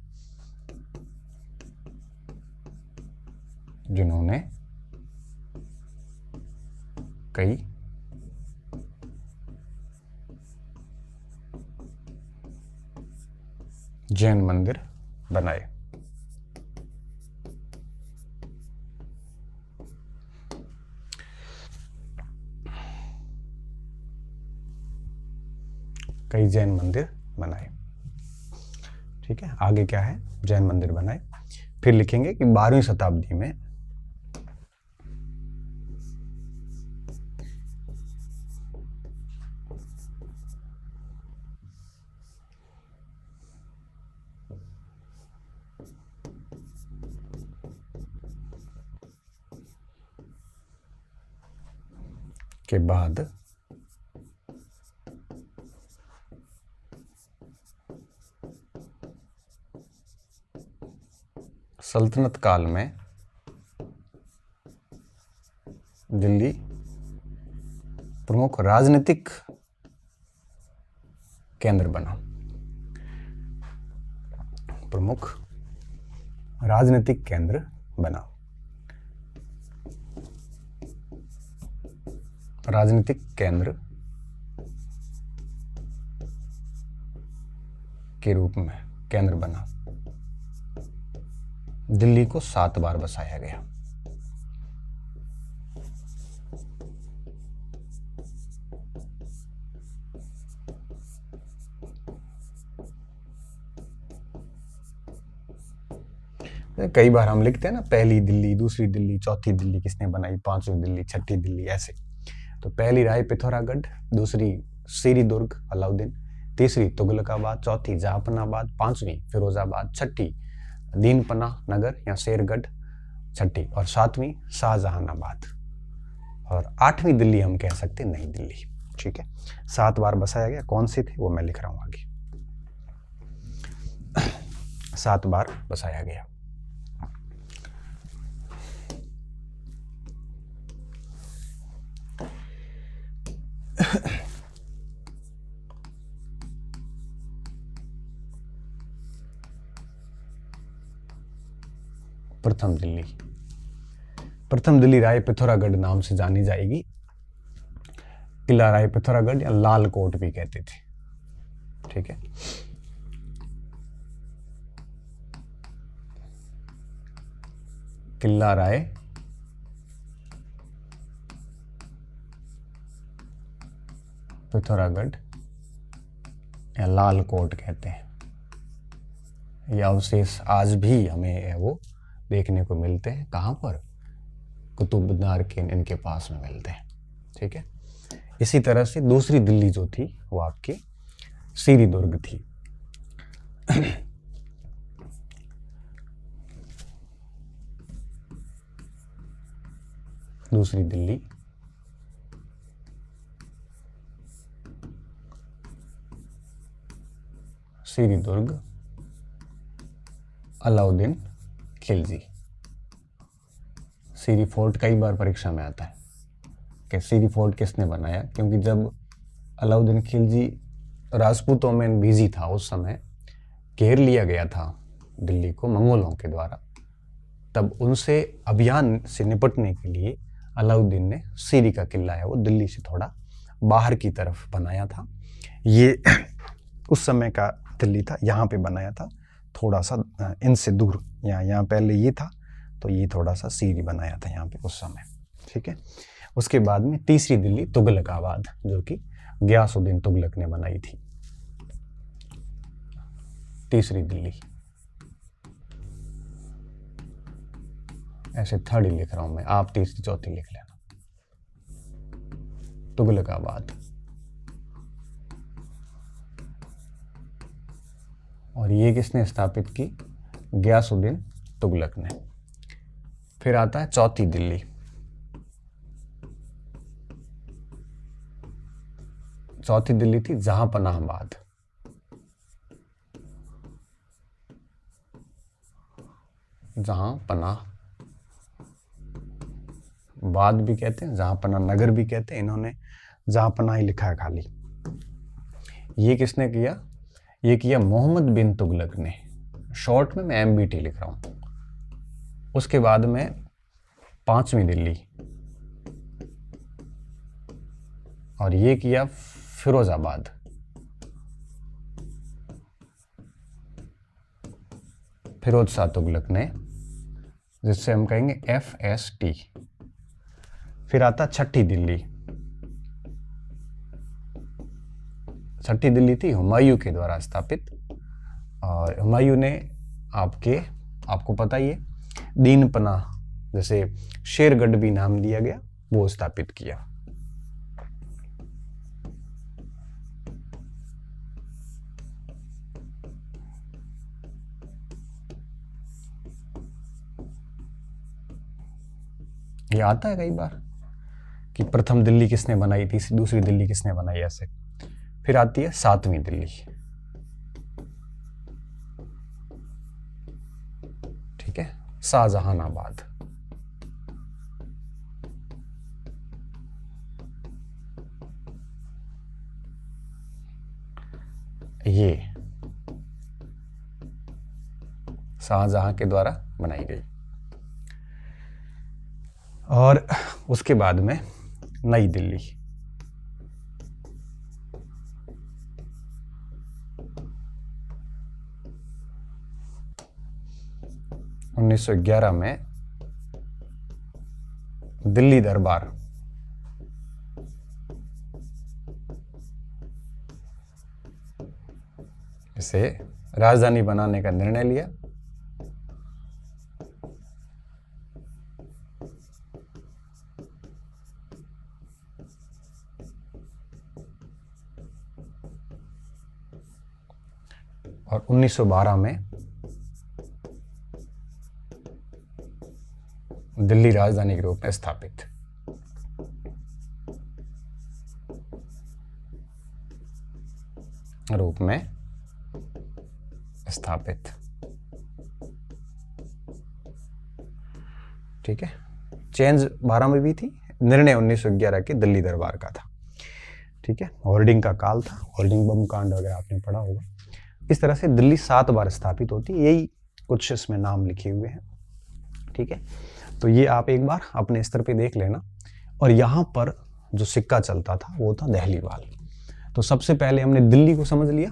Speaker 1: कई जैन मंदिर बनाए। कई जैन मंदिर बनाए। ठीक है, आगे क्या है, जैन मंदिर बनाए। फिर लिखेंगे कि 12वीं शताब्दी में के बाद सल्तनत काल में दिल्ली प्रमुख राजनीतिक केंद्र बना। प्रमुख राजनीतिक केंद्र बना। राजनीतिक केंद्र के रूप में केंद्र बना। दिल्ली को 7 बार बसाया गया। कई बार हम लिखते हैं ना, पहली दिल्ली, दूसरी दिल्ली, चौथी दिल्ली किसने बनाई, 5वीं दिल्ली, छठी दिल्ली, ऐसे। तो पहली राय पिथौरागढ़, दूसरी सीरी दुर्ग अलाउद्दीन, तीसरी तुगलकाबाद, चौथी जहांपनाबाद, 5वीं फिरोजाबाद, छठी दीनपना नगर या शेरगढ़, छठी, और 7वीं शाहजहानाबाद, और 8वीं दिल्ली हम कह सकते नई दिल्ली। ठीक है, 7 बार बसाया गया। कौन सी थी वो मैं लिख रहा हूं आगे। 7 बार बसाया गया। प्रथम दिल्ली राय पिथौरागढ़ नाम से जानी जाएगी। किला राय पिथौरागढ़ या लाल कोट भी कहते थे। ठीक है, किला राय पिथौरागढ़ या लाल कोट कहते हैं। यह अवशेष आज भी हमें वो देखने को मिलते हैं। कहाँ पर? कुतुब मीनार के इनके पास में मिलते हैं। ठीक है, इसी तरह से दूसरी दिल्ली जो थी वो आपकी सीरी दुर्ग थी। दूसरी दिल्ली सीरी दुर्ग अलाउद्दीन खिलजी। सीरी फोर्ट कई बार परीक्षा में आता है कि सीरी फोर्ट किसने बनाया, क्योंकि जब अलाउद्दीन खिलजी राजपूतों में बिजी था, उस समय घेर लिया गया था दिल्ली को मंगोलों के द्वारा, तब उनसे अभियान से निपटने के लिए अलाउद्दीन ने सीरी का किला है वो दिल्ली से थोड़ा बाहर की तरफ बनाया था। ये उस समय का दिल्ली था, यहाँ पे बनाया था थोड़ा सा इनसे दूर। यहाँ पहले ये था, तो ये थोड़ा सा सीरी बनाया था यहाँ पे उस समय। ठीक है, उसके बाद में तीसरी दिल्ली तुगलकाबाद, जो कि गयासुद्दीन तुगलक ने बनाई थी। तीसरी दिल्ली, ऐसे थर्ड ही लिख रहा हूं मैं, आप तीसरी चौथी लिख लेना। तुगलकाबाद, और ये किसने स्थापित की? गयासुद्दीन तुगलक ने। फिर आता है चौथी दिल्ली। चौथी दिल्ली थी जहांपनाहबाद। जहां पनाह बाद भी कहते हैं, जहां पनाह नगर भी कहते हैं, इन्होंने जहां पनाह ही लिखा है खाली। ये किसने किया? ये किया मोहम्मद बिन तुगलक ने। शॉर्ट में मैं MBT लिख रहा हूं। उसके बाद में 5वीं दिल्ली, और ये किया फिरोजाबाद। फिरोज शाह तुगलक ने, जिससे हम कहेंगे FST। फिर आता 6ठी दिल्ली। 6ठी दिल्ली थी हुमायूं के द्वारा स्थापित, और हुमायूं ने आपको पता ही है, दीन पनाह, जैसे शेरगढ़ भी नाम दिया गया, वो स्थापित किया। ये आता है कई बार कि प्रथम दिल्ली किसने बनाई थी, दूसरी दिल्ली किसने बनाई, ऐसे। फिर आती है 7वीं दिल्ली, ठीक है, शाहजहानाबाद। ये शाहजहां के द्वारा बनाई गई। और उसके बाद में नई दिल्ली, उन्नीस 1911 में दिल्ली दरबार, इसे राजधानी बनाने का निर्णय लिया। और 1912 में दिल्ली राजधानी के रूप में स्थापित। ठीक है, चेंज 12 में भी थी, निर्णय 1911 के दिल्ली दरबार का था। ठीक है, होर्डिंग का काल था, होर्डिंग बम कांड वगैरह आपने पढ़ा होगा। इस तरह से दिल्ली 7 बार स्थापित होती है, यही कुछ इसमें नाम लिखे हुए हैं। ठीक है, तो ये आप एक बार अपने स्तर पे देख लेना। और यहाँ पर जो सिक्का चलता था वो था दहलीवाल। तो सबसे पहले हमने दिल्ली को समझ लिया,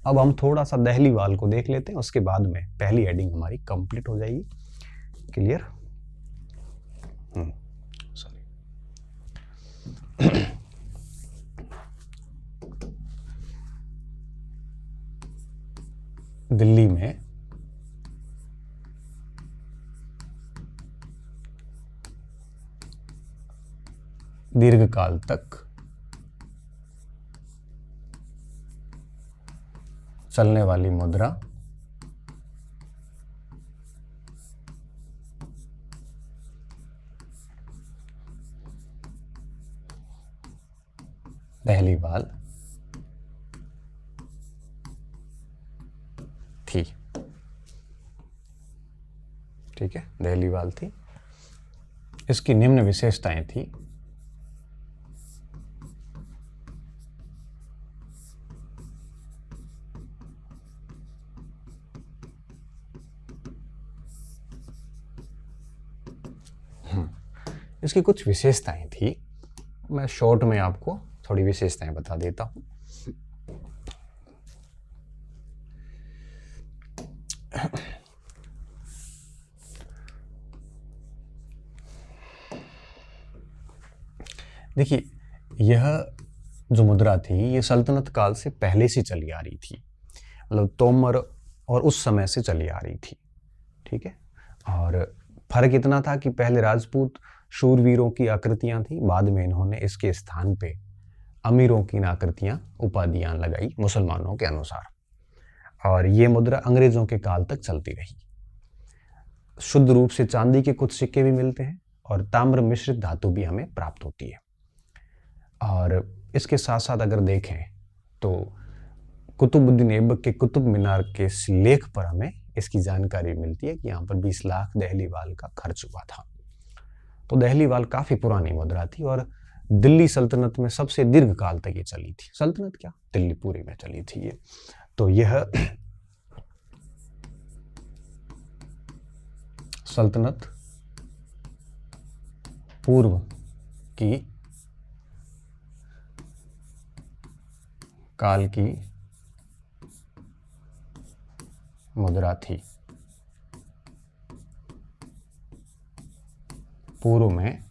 Speaker 1: अब हम थोड़ा सा दहलीवाल को देख लेते हैं, उसके बाद में पहली हेडिंग हमारी कंप्लीट हो जाएगी। क्लियर? दिल्ली में दीर्घकाल तक चलने वाली मुद्रा दहलीवाल थी। ठीक है, दहलीवाल थी। इसकी निम्न विशेषताएं थी। इसकी कुछ विशेषताएं थी, मैं शॉर्ट में आपको थोड़ी विशेषताएं बता देता हूं। देखिए, यह जो मुद्रा थी ये सल्तनत काल से पहले से चली आ रही थी, मतलब तोमर और उस समय से चली आ रही थी। ठीक है, और फर्क इतना था कि पहले राजपूत शूरवीरों की आकृतियां थी, बाद में इन्होंने इसके स्थान पे अमीरों की आकृतियां, उपाधियां लगाई मुसलमानों के अनुसार। और ये मुद्रा अंग्रेजों के काल तक चलती रही। शुद्ध रूप से चांदी के कुछ सिक्के भी मिलते हैं और ताम्र मिश्रित धातु भी हमें प्राप्त होती है। और इसके साथ साथ अगर देखें तो कुतुबुद्दीन ऐबक के कुतुब मीनार के लेख पर हमें इसकी जानकारी मिलती है कि यहाँ पर 20 लाख दहलीवाल का खर्च हुआ था। तो दहलीवाल काफी पुरानी मुद्रा थी और दिल्ली सल्तनत में सबसे दीर्घ काल तक ये चली थी। सल्तनत क्या, दिल्ली पूरी में चली थी ये। तो यह सल्तनत पूर्व की काल की मुद्रा थी। पूर्व में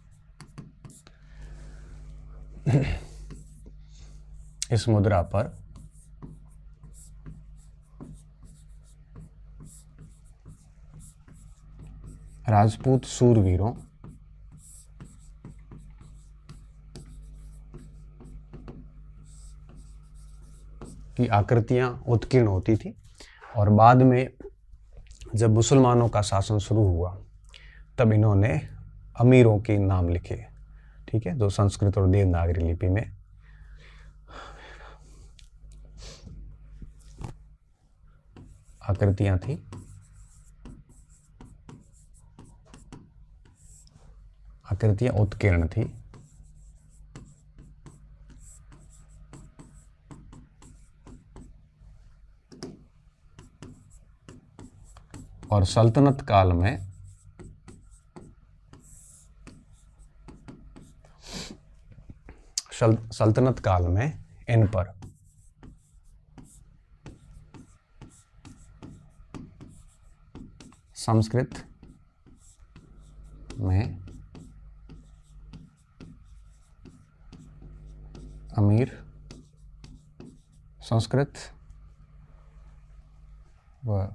Speaker 1: इस मुद्रा पर राजपूत सूरवीरों की आकृतियां उत्कीर्ण होती थी और बाद में जब मुसलमानों का शासन शुरू हुआ तब इन्होंने अमीरों के नाम लिखे, ठीक है, जो संस्कृत और देवनागरी लिपि में आकृतियां थी। आकृतियां उत्कीर्ण थी। और सल्तनत काल में इन पर संस्कृत में अमीर, संस्कृत व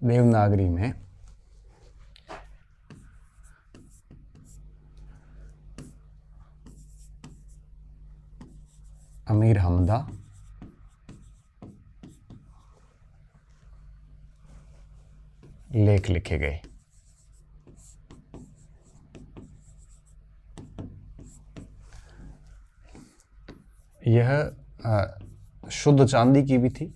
Speaker 1: देवनागरी में अमीर हमदा लेख लिखे गए। यह शुद्ध चांदी की भी थी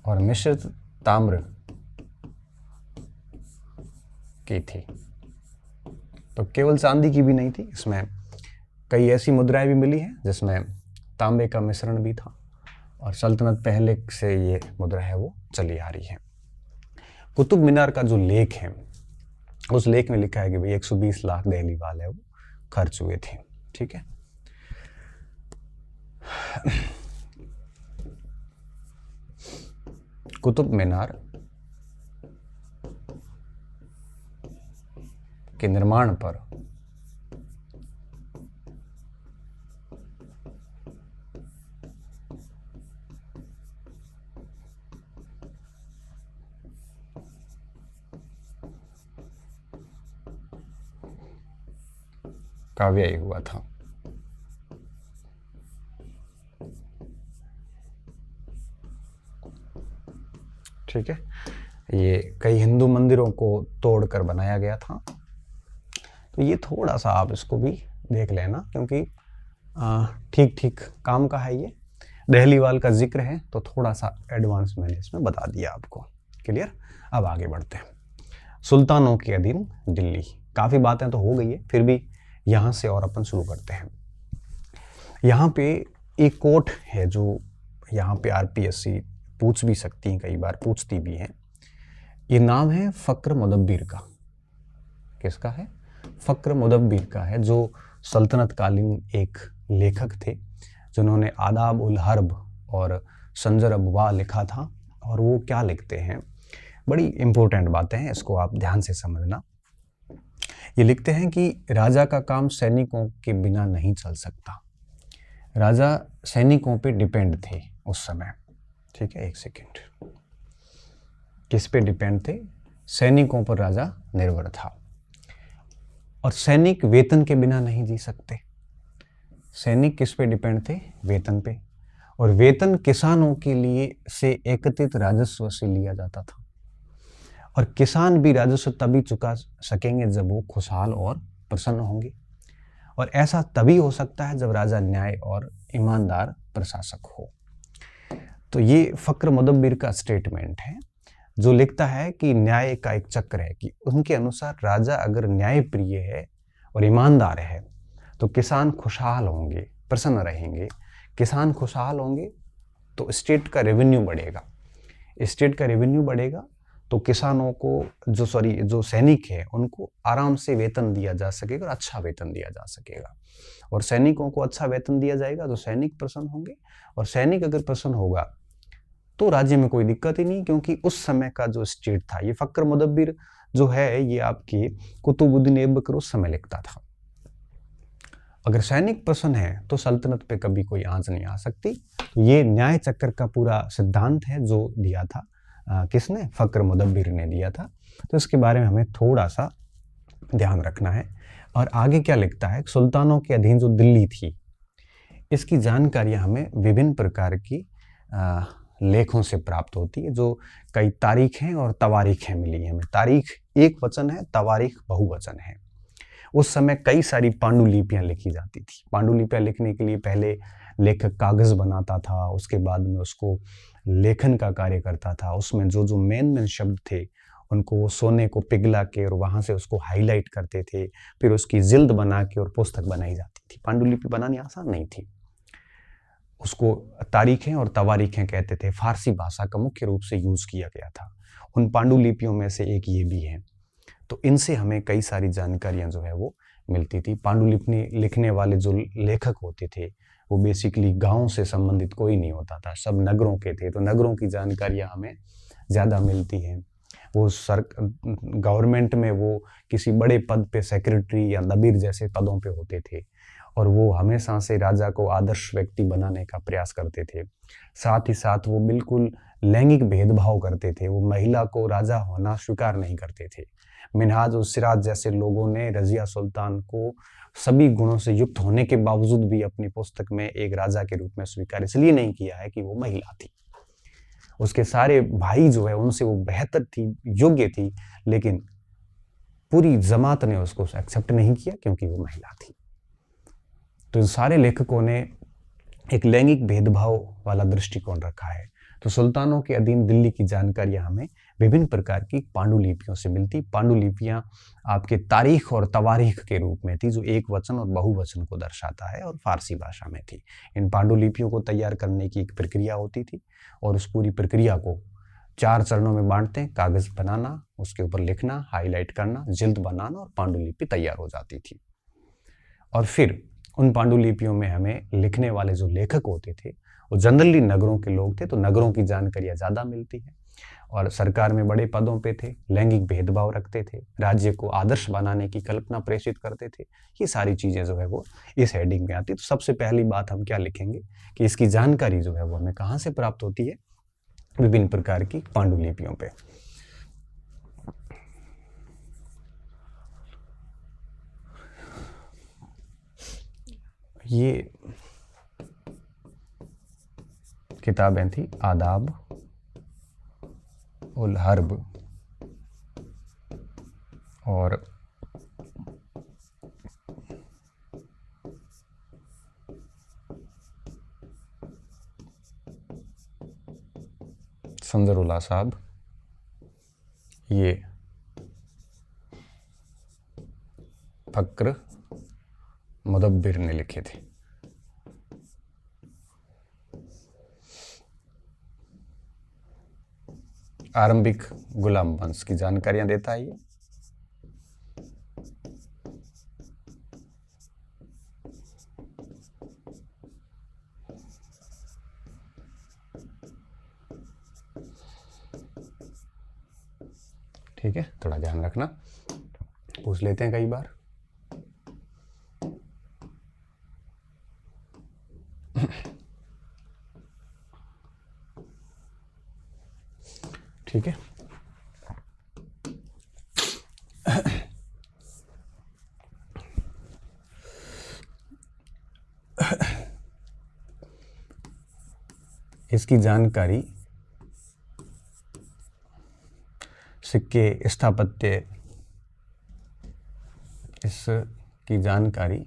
Speaker 1: और मिश्रित ताम्र की थी। तो केवल चांदी की भी नहीं थी, इसमें कई ऐसी मुद्राएं भी मिली हैं जिसमें तांबे का मिश्रण भी था और सल्तनत पहले से ये मुद्रा है वो चली आ रही है। कुतुब मीनार का जो लेख है उस लेख में लिखा है कि भाई 120 लाख दहलीवाल है वो खर्च हुए थे, ठीक है। कुतुब मीनार के निर्माण पर का व्यय हुआ था। ठीक है, ये कई हिंदू मंदिरों को तोड़कर बनाया गया था। तो ये थोड़ा सा आप इसको भी देख लेना क्योंकि ठीक ठीक काम का है ये। दहलीवाल का जिक्र है तो थोड़ा सा एडवांस मैंने इसमें बता दिया आपको। क्लियर। अब आगे बढ़ते हैं। सुल्तानों के अधीन दिल्ली, काफ़ी बातें तो हो गई है, फिर भी यहाँ से और अपन शुरू करते हैं। यहाँ पे एक कोट है जो यहाँ पे आरपीएससी पूछ भी सकती है, कई बार पूछती भी है। ये नाम है फ़क्र मुदब्बिर का। किसका है? फ़क्र मुदब्बिर का है, जो सल्तनत कालीन एक लेखक थे जिन्होंने आदाब उल हर्ब और संजर अबवा लिखा था। और वो क्या लिखते हैं, बड़ी इंपॉर्टेंट बातें हैं, इसको आप ध्यान से समझना। ये लिखते हैं कि राजा का काम सैनिकों के बिना नहीं चल सकता। राजा सैनिकों पे डिपेंड थे उस समय। ठीक है, एक सेकेंड। किस पे डिपेंड थे? सैनिकों पर राजा निर्भर था। और सैनिक वेतन के बिना नहीं जी सकते। सैनिक किस पे डिपेंड थे? वेतन पे। और वेतन किसानों के लिए से एकत्रित राजस्व से लिया जाता था। और किसान भी राजस्व तभी चुका सकेंगे जब वो खुशहाल और प्रसन्न होंगे, और ऐसा तभी हो सकता है जब राजा न्याय और ईमानदार प्रशासक हो। तो ये फक्र मुदब्बिर का स्टेटमेंट है, जो लिखता है कि न्याय का एक चक्र है, कि उनके अनुसार राजा अगर न्याय प्रिय है और ईमानदार है तो किसान खुशहाल होंगे, प्रसन्न रहेंगे। किसान खुशहाल होंगे तो स्टेट का रेवेन्यू बढ़ेगा, स्टेट का रेवेन्यू बढ़ेगा तो किसानों को जो सैनिक है उनको आराम से वेतन दिया जा सकेगा और अच्छा वेतन दिया जा सकेगा, और सैनिकों को अच्छा वेतन दिया जाएगा तो सैनिक प्रसन्न होंगे, और सैनिक अगर प्रसन्न होगा तो राज्य में कोई दिक्कत ही नहीं, क्योंकि उस समय का जो स्टेट था, ये फक्र मुदब्बिर जो है ये आपके कुतुबुद्दीन ऐबक उस समय लिखता था। अगर सैनिक प्रसन्न है तो सल्तनत पे कभी कोई आंच नहीं आ सकती। तो ये न्याय चक्र का पूरा सिद्धांत है जो दिया था किसने, फक्र मुदब्बिर ने दिया था। तो इसके बारे में हमें थोड़ा सा ध्यान रखना है। और आगे क्या लिखता है, सुल्तानों के अधीन जो दिल्ली थी इसकी जानकारियां हमें विभिन्न प्रकार की लेखों से प्राप्त होती है, जो कई तारीखें और तवारीखें मिली हैं हमें। तारीख एक वचन है, तवारीख बहुवचन है। उस समय कई सारी पांडुलिपियां लिखी जाती थी। पांडुलिपियां लिखने के लिए पहले लेखक कागज बनाता था, उसके बाद में उसको लेखन का कार्य करता था। उसमें जो जो मेन शब्द थे उनको वो सोने को पिघला के और वहां से उसको हाईलाइट करते थे, फिर उसकी जिल्द बना के और पुस्तक बनाई जाती थी। पांडुलिपि बनानी आसान नहीं थी। उसको तारीखें और तवारीखें कहते थे। फारसी भाषा का मुख्य रूप से यूज किया गया था। उन पांडुलिपियों में से एक ये भी है। तो इनसे हमें कई सारी जानकारियां जो है वो मिलती थी। पांडुलिपि लिखने वाले जो लेखक होते थे वो बेसिकली गांव से संबंधित कोई नहीं होता था, सब नगरों के थे। तो नगरों की जानकारियां हमें ज़्यादा मिलती हैं। वो गवर्नमेंट में वो किसी बड़े पद पे सेक्रेटरी या दबीर जैसे पदों पे होते थे, और वो हमेशा से राजा को आदर्श व्यक्ति बनाने का प्रयास करते थे। साथ ही साथ वो बिल्कुल लैंगिक भेदभाव करते थे। वो महिला को राजा होना स्वीकार नहीं करते थे। मिन्हाज और सिराज जैसे लोगों ने रजिया सुल्तान को सभी गुणों से युक्त होने के बावजूद भी अपनी पुस्तक में एक राजा के रूप में स्वीकार इसलिए नहीं किया है कि वो महिला थी। उसके सारे भाई जो है उनसे वो बेहतर थी, योग्य थी, लेकिन पूरी जमात ने उसको एक्सेप्ट नहीं किया क्योंकि वो महिला थी। तो इन सारे लेखकों ने एक लैंगिक भेदभाव वाला दृष्टिकोण रखा है। तो सुल्तानों के अधीन दिल्ली की जानकारियां हमें विभिन्न प्रकार की पांडुलिपियों से मिलती। पांडुलिपियां आपके तारीख और तवारीख के रूप में थी, जो एक वचन और बहुवचन को दर्शाता है, और फारसी भाषा में थी। इन पांडुलिपियों को तैयार करने की एक प्रक्रिया होती थी, और उस पूरी प्रक्रिया को 4 चरणों में बांटते हैं। कागज बनाना, उसके ऊपर लिखना, हाईलाइट करना, जिल्द बनाना, और पांडुलिपि तैयार हो जाती थी। और फिर उन पांडुलिपियों में हमें लिखने वाले जो लेखक होते थे वो जनरली नगरों के लोग थे, तो नगरों की जानकारियां ज़्यादा मिलती है, और सरकार में बड़े पदों पे थे, लैंगिक भेदभाव रखते थे, राज्य को आदर्श बनाने की कल्पना प्रेषित करते थे। ये सारी चीज़ें जो है वो इस हेडिंग में आती। तो सबसे पहली बात हम क्या लिखेंगे कि इसकी जानकारी जो है वो हमें कहाँ से प्राप्त होती है, विभिन्न प्रकार की पांडुलिपियों पे। ये किताबें थी आदाब उल हर्ब और संजरुल्लाह साहब, ये फक्र मुदब्बिर ने लिखे थे। आरंभिक गुलाम वंश की जानकारियां देता है ये। ठीक है, थोड़ा ध्यान रखना, पूछ लेते हैं कई बार। ठीक है, इसकी जानकारी सिक्के, स्थापत्य, इसकी जानकारी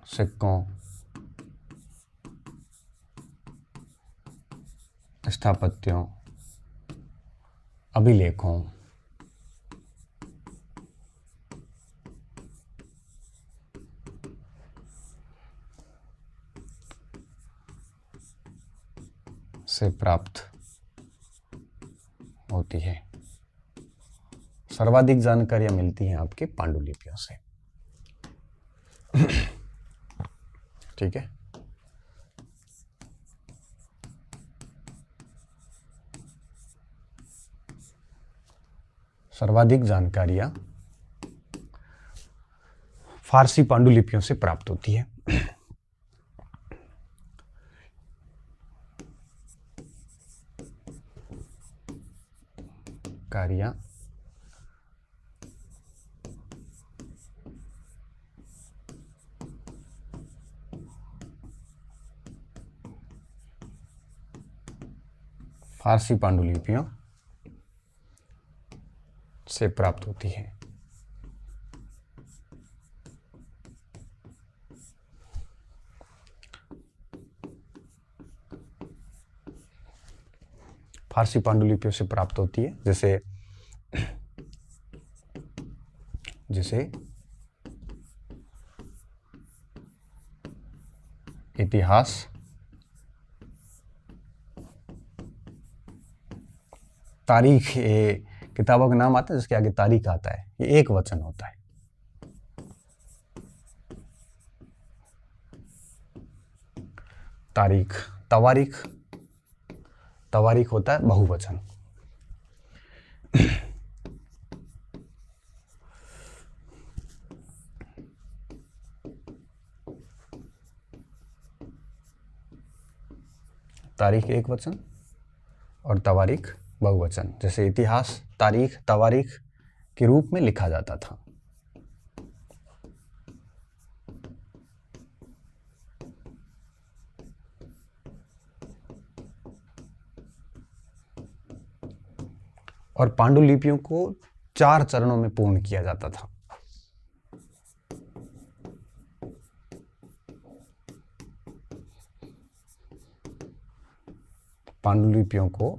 Speaker 1: सिक्कों, स्थापत्यों, अभिलेखों, से प्राप्त होती है। सर्वाधिक जानकारियां मिलती हैं आपके पांडुलिपियों से। ठीक है। सर्वाधिक जानकारियां फारसी पांडुलिपियों से प्राप्त होती है। कार्या फारसी पांडुलिपियों से प्राप्त होती है। फारसी पांडुलिपियों से प्राप्त होती है, जैसे इतिहास, तारीख। ये किताबों का नाम आता है जिसके आगे तारीख आता है, ये एक वचन होता है। तारीख, तवारीख, तवारीख होता है बहुवचन। तारीख एक वचन और तवारीख बहुवचन। जैसे इतिहास तारीख तवारीख के रूप में लिखा जाता था। और पांडुलिपियों को 4 चरणों में पूर्ण किया जाता था। पांडुलिपियों को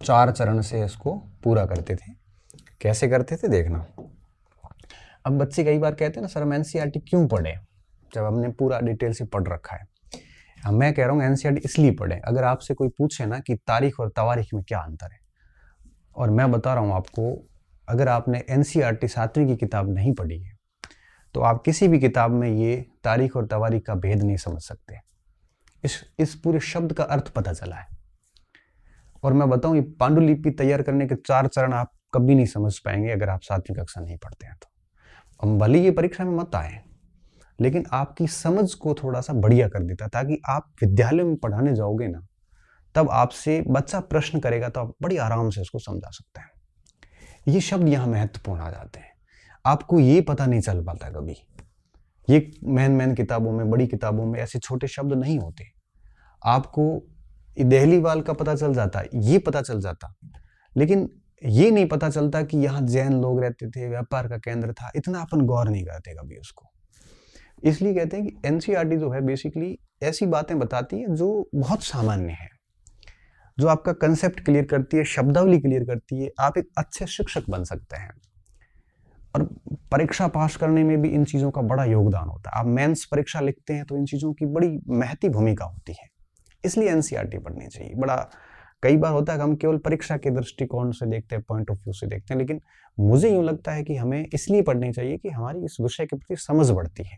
Speaker 1: 4 चरण से इसको पूरा करते थे। कैसे करते थे देखना। अब बच्चे कई बार कहते हैं ना सर हम एनसीईआरटी क्यों पढ़े जब हमने पूरा डिटेल से पढ़ रखा है। मैं कह रहा हूँ एनसीईआरटी इसलिए पढ़े, अगर आपसे कोई पूछे ना कि तारीख और तवारीख में क्या अंतर है, और मैं बता रहा हूँ आपको, अगर आपने एनसीईआरटी 7वीं की किताब नहीं पढ़ी है तो आप किसी भी किताब में ये तारीख और तवारीख का भेद नहीं समझ सकते। इस पूरे शब्द का अर्थ पता चला है। और मैं बताऊं ये पांडुलिपि तैयार करने के 4 चरण आप कभी नहीं समझ पाएंगे अगर आप 7वीं कक्षा नहीं पढ़ते हैं तो। हम भले ये परीक्षा में मत आए, लेकिन आपकी समझ को थोड़ा सा बढ़िया कर देता, ताकि आप विद्यालय में पढ़ाने जाओगे ना, तब आपसे बच्चा प्रश्न करेगा तो आप बड़ी आराम से उसको समझा सकते हैं। ये शब्द यहाँ महत्वपूर्ण आ जाते हैं। आपको ये पता नहीं चल पाता कभी, ये मैन किताबों में, बड़ी किताबों में ऐसे छोटे शब्द नहीं होते। आपको देहलीवाल का पता चल जाता, ये पता चल जाता, लेकिन ये नहीं पता चलता कि यहाँ जैन लोग रहते थे, व्यापार का केंद्र था। इतना अपन गौर नहीं करते कभी उसको। इसलिए कहते हैं कि एनसीईआरटी जो है बेसिकली ऐसी बातें बताती है जो बहुत सामान्य है, जो आपका कंसेप्ट क्लियर करती है, शब्दावली क्लियर करती है। आप एक अच्छे शिक्षक बन सकते हैं। और परीक्षा पास करने में भी इन चीज़ों का बड़ा योगदान होता है। आप मेंस परीक्षा लिखते हैं तो इन चीज़ों की बड़ी महती भूमिका होती है। इसलिए एनसीईआरटी पढ़नी चाहिए। बड़ा कई बार होता है कि हम केवल परीक्षा के दृष्टिकोण से देखते हैं, पॉइंट ऑफ व्यू से देखते हैं, लेकिन मुझे यूं लगता है कि हमें इसलिए पढ़नी चाहिए कि हमारी इस विषय के प्रति समझ बढ़ती है।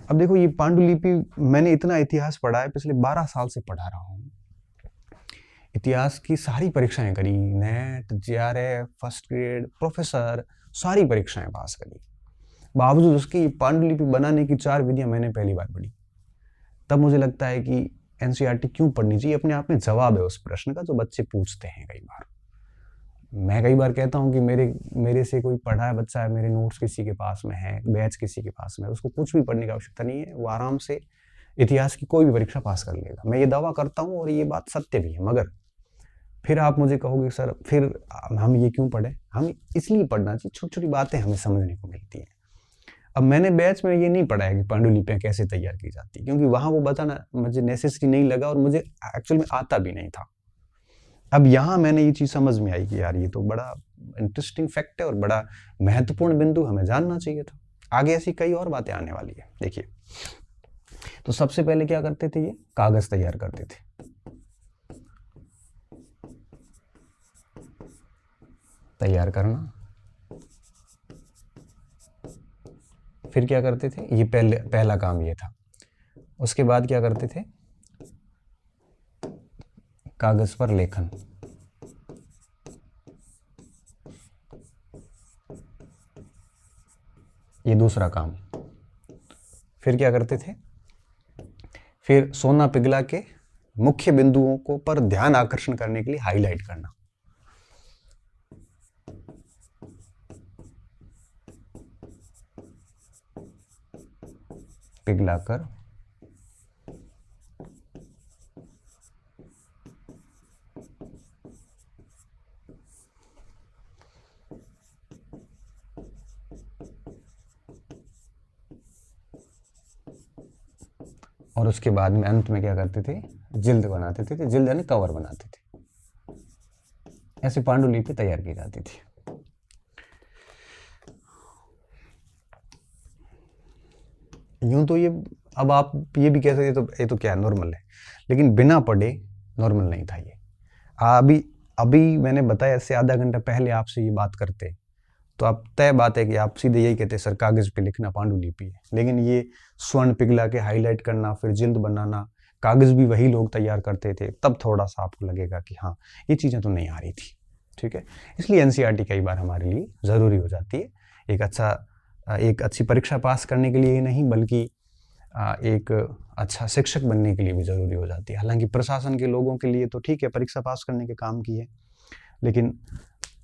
Speaker 1: अब देखो ये पांडुलिपि, मैंने इतना इतिहास पढ़ा है, पिछले 12 साल से पढ़ा रहा हूँ। इतिहास की सारी परीक्षाएं करी, net, JRF, first grade, professor, सारी परीक्षाएं पास करी। बावजूद उसकी पांडुलिपि बनाने की 4 विधियां मैंने पहली बार पढ़ी। तब मुझे लगता है कि एनसीईआरटी क्यों पढ़नी चाहिए, अपने आप में जवाब है उस प्रश्न का जो बच्चे पूछते हैं कई बार। मैं कई बार कहता हूँ कि मेरे से कोई पढ़ा है बच्चा है, मेरे नोट्स किसी के पास में है, बैच किसी के पास में है, उसको कुछ भी पढ़ने की आवश्यकता नहीं है, वो आराम से इतिहास की कोई भी परीक्षा पास कर लेगा। मैं ये दावा करता हूँ और ये बात सत्य भी है। मगर फिर आप मुझे कहोगे सर फिर हम ये क्यों पढ़े? हम इसलिए पढ़ना चाहिए, छोटी छोटी बातें हमें समझने को मिलती हैं। अब मैंने बैच में ये नहीं पढ़ा है कि पांडुलिपियाँ कैसे तैयार की जाती, क्योंकि वहाँ वो बताना मुझे नेसेसरी नहीं लगा और मुझे एक्चुअल में आता भी नहीं था। अब यहाँ मैंने ये चीज़ समझ में आई कि यार ये तो बड़ा इंटरेस्टिंग फैक्ट है और बड़ा महत्वपूर्ण बिंदु हमें जानना चाहिए था। आगे ऐसी कई और बातें आने वाली है। देखिए, तो सबसे पहले क्या करते थे, ये कागज तैयार करते थे। तैयार करना, फिर क्या करते थे, ये पहला काम ये था। उसके बाद क्या करते थे, कागज पर लेखन। ये दूसरा काम। फिर क्या करते थे, फिर सोना पिघला के मुख्य बिंदुओं को पर ध्यान आकर्षण करने के लिए हाईलाइट करना। पिघलाकर और उसके बाद में अंत में क्या करते थे, जिल्द बनाते थे, जिल्द यानी कवर बनाते थे। ऐसे पांडुलिपि तैयार की जाती थी। यूं तो ये, अब आप ये भी कह सकते तो ये तो क्या नॉर्मल है, लेकिन बिना पढ़े नॉर्मल नहीं था ये। अभी मैंने बताया, इससे आधा घंटा पहले आपसे ये बात करते तो आप तय बात है कि आप सीधे यही कहते सर कागज पे लिखना पांडुलिपि है। लेकिन ये स्वर्ण पिघला के हाईलाइट करना, फिर जिल्द बनाना, कागज भी वही लोग तैयार करते थे, तब थोड़ा सा आपको लगेगा कि हाँ ये चीज़ें तो नहीं आ रही थी। ठीक है, इसलिए एनसीईआरटी कई बार हमारे लिए ज़रूरी हो जाती है, एक अच्छी परीक्षा पास करने के लिए ही नहीं, बल्कि एक अच्छा शिक्षक बनने के लिए भी ज़रूरी हो जाती है। हालांकि प्रशासन के लोगों के लिए तो ठीक है, परीक्षा पास करने के काम की है, लेकिन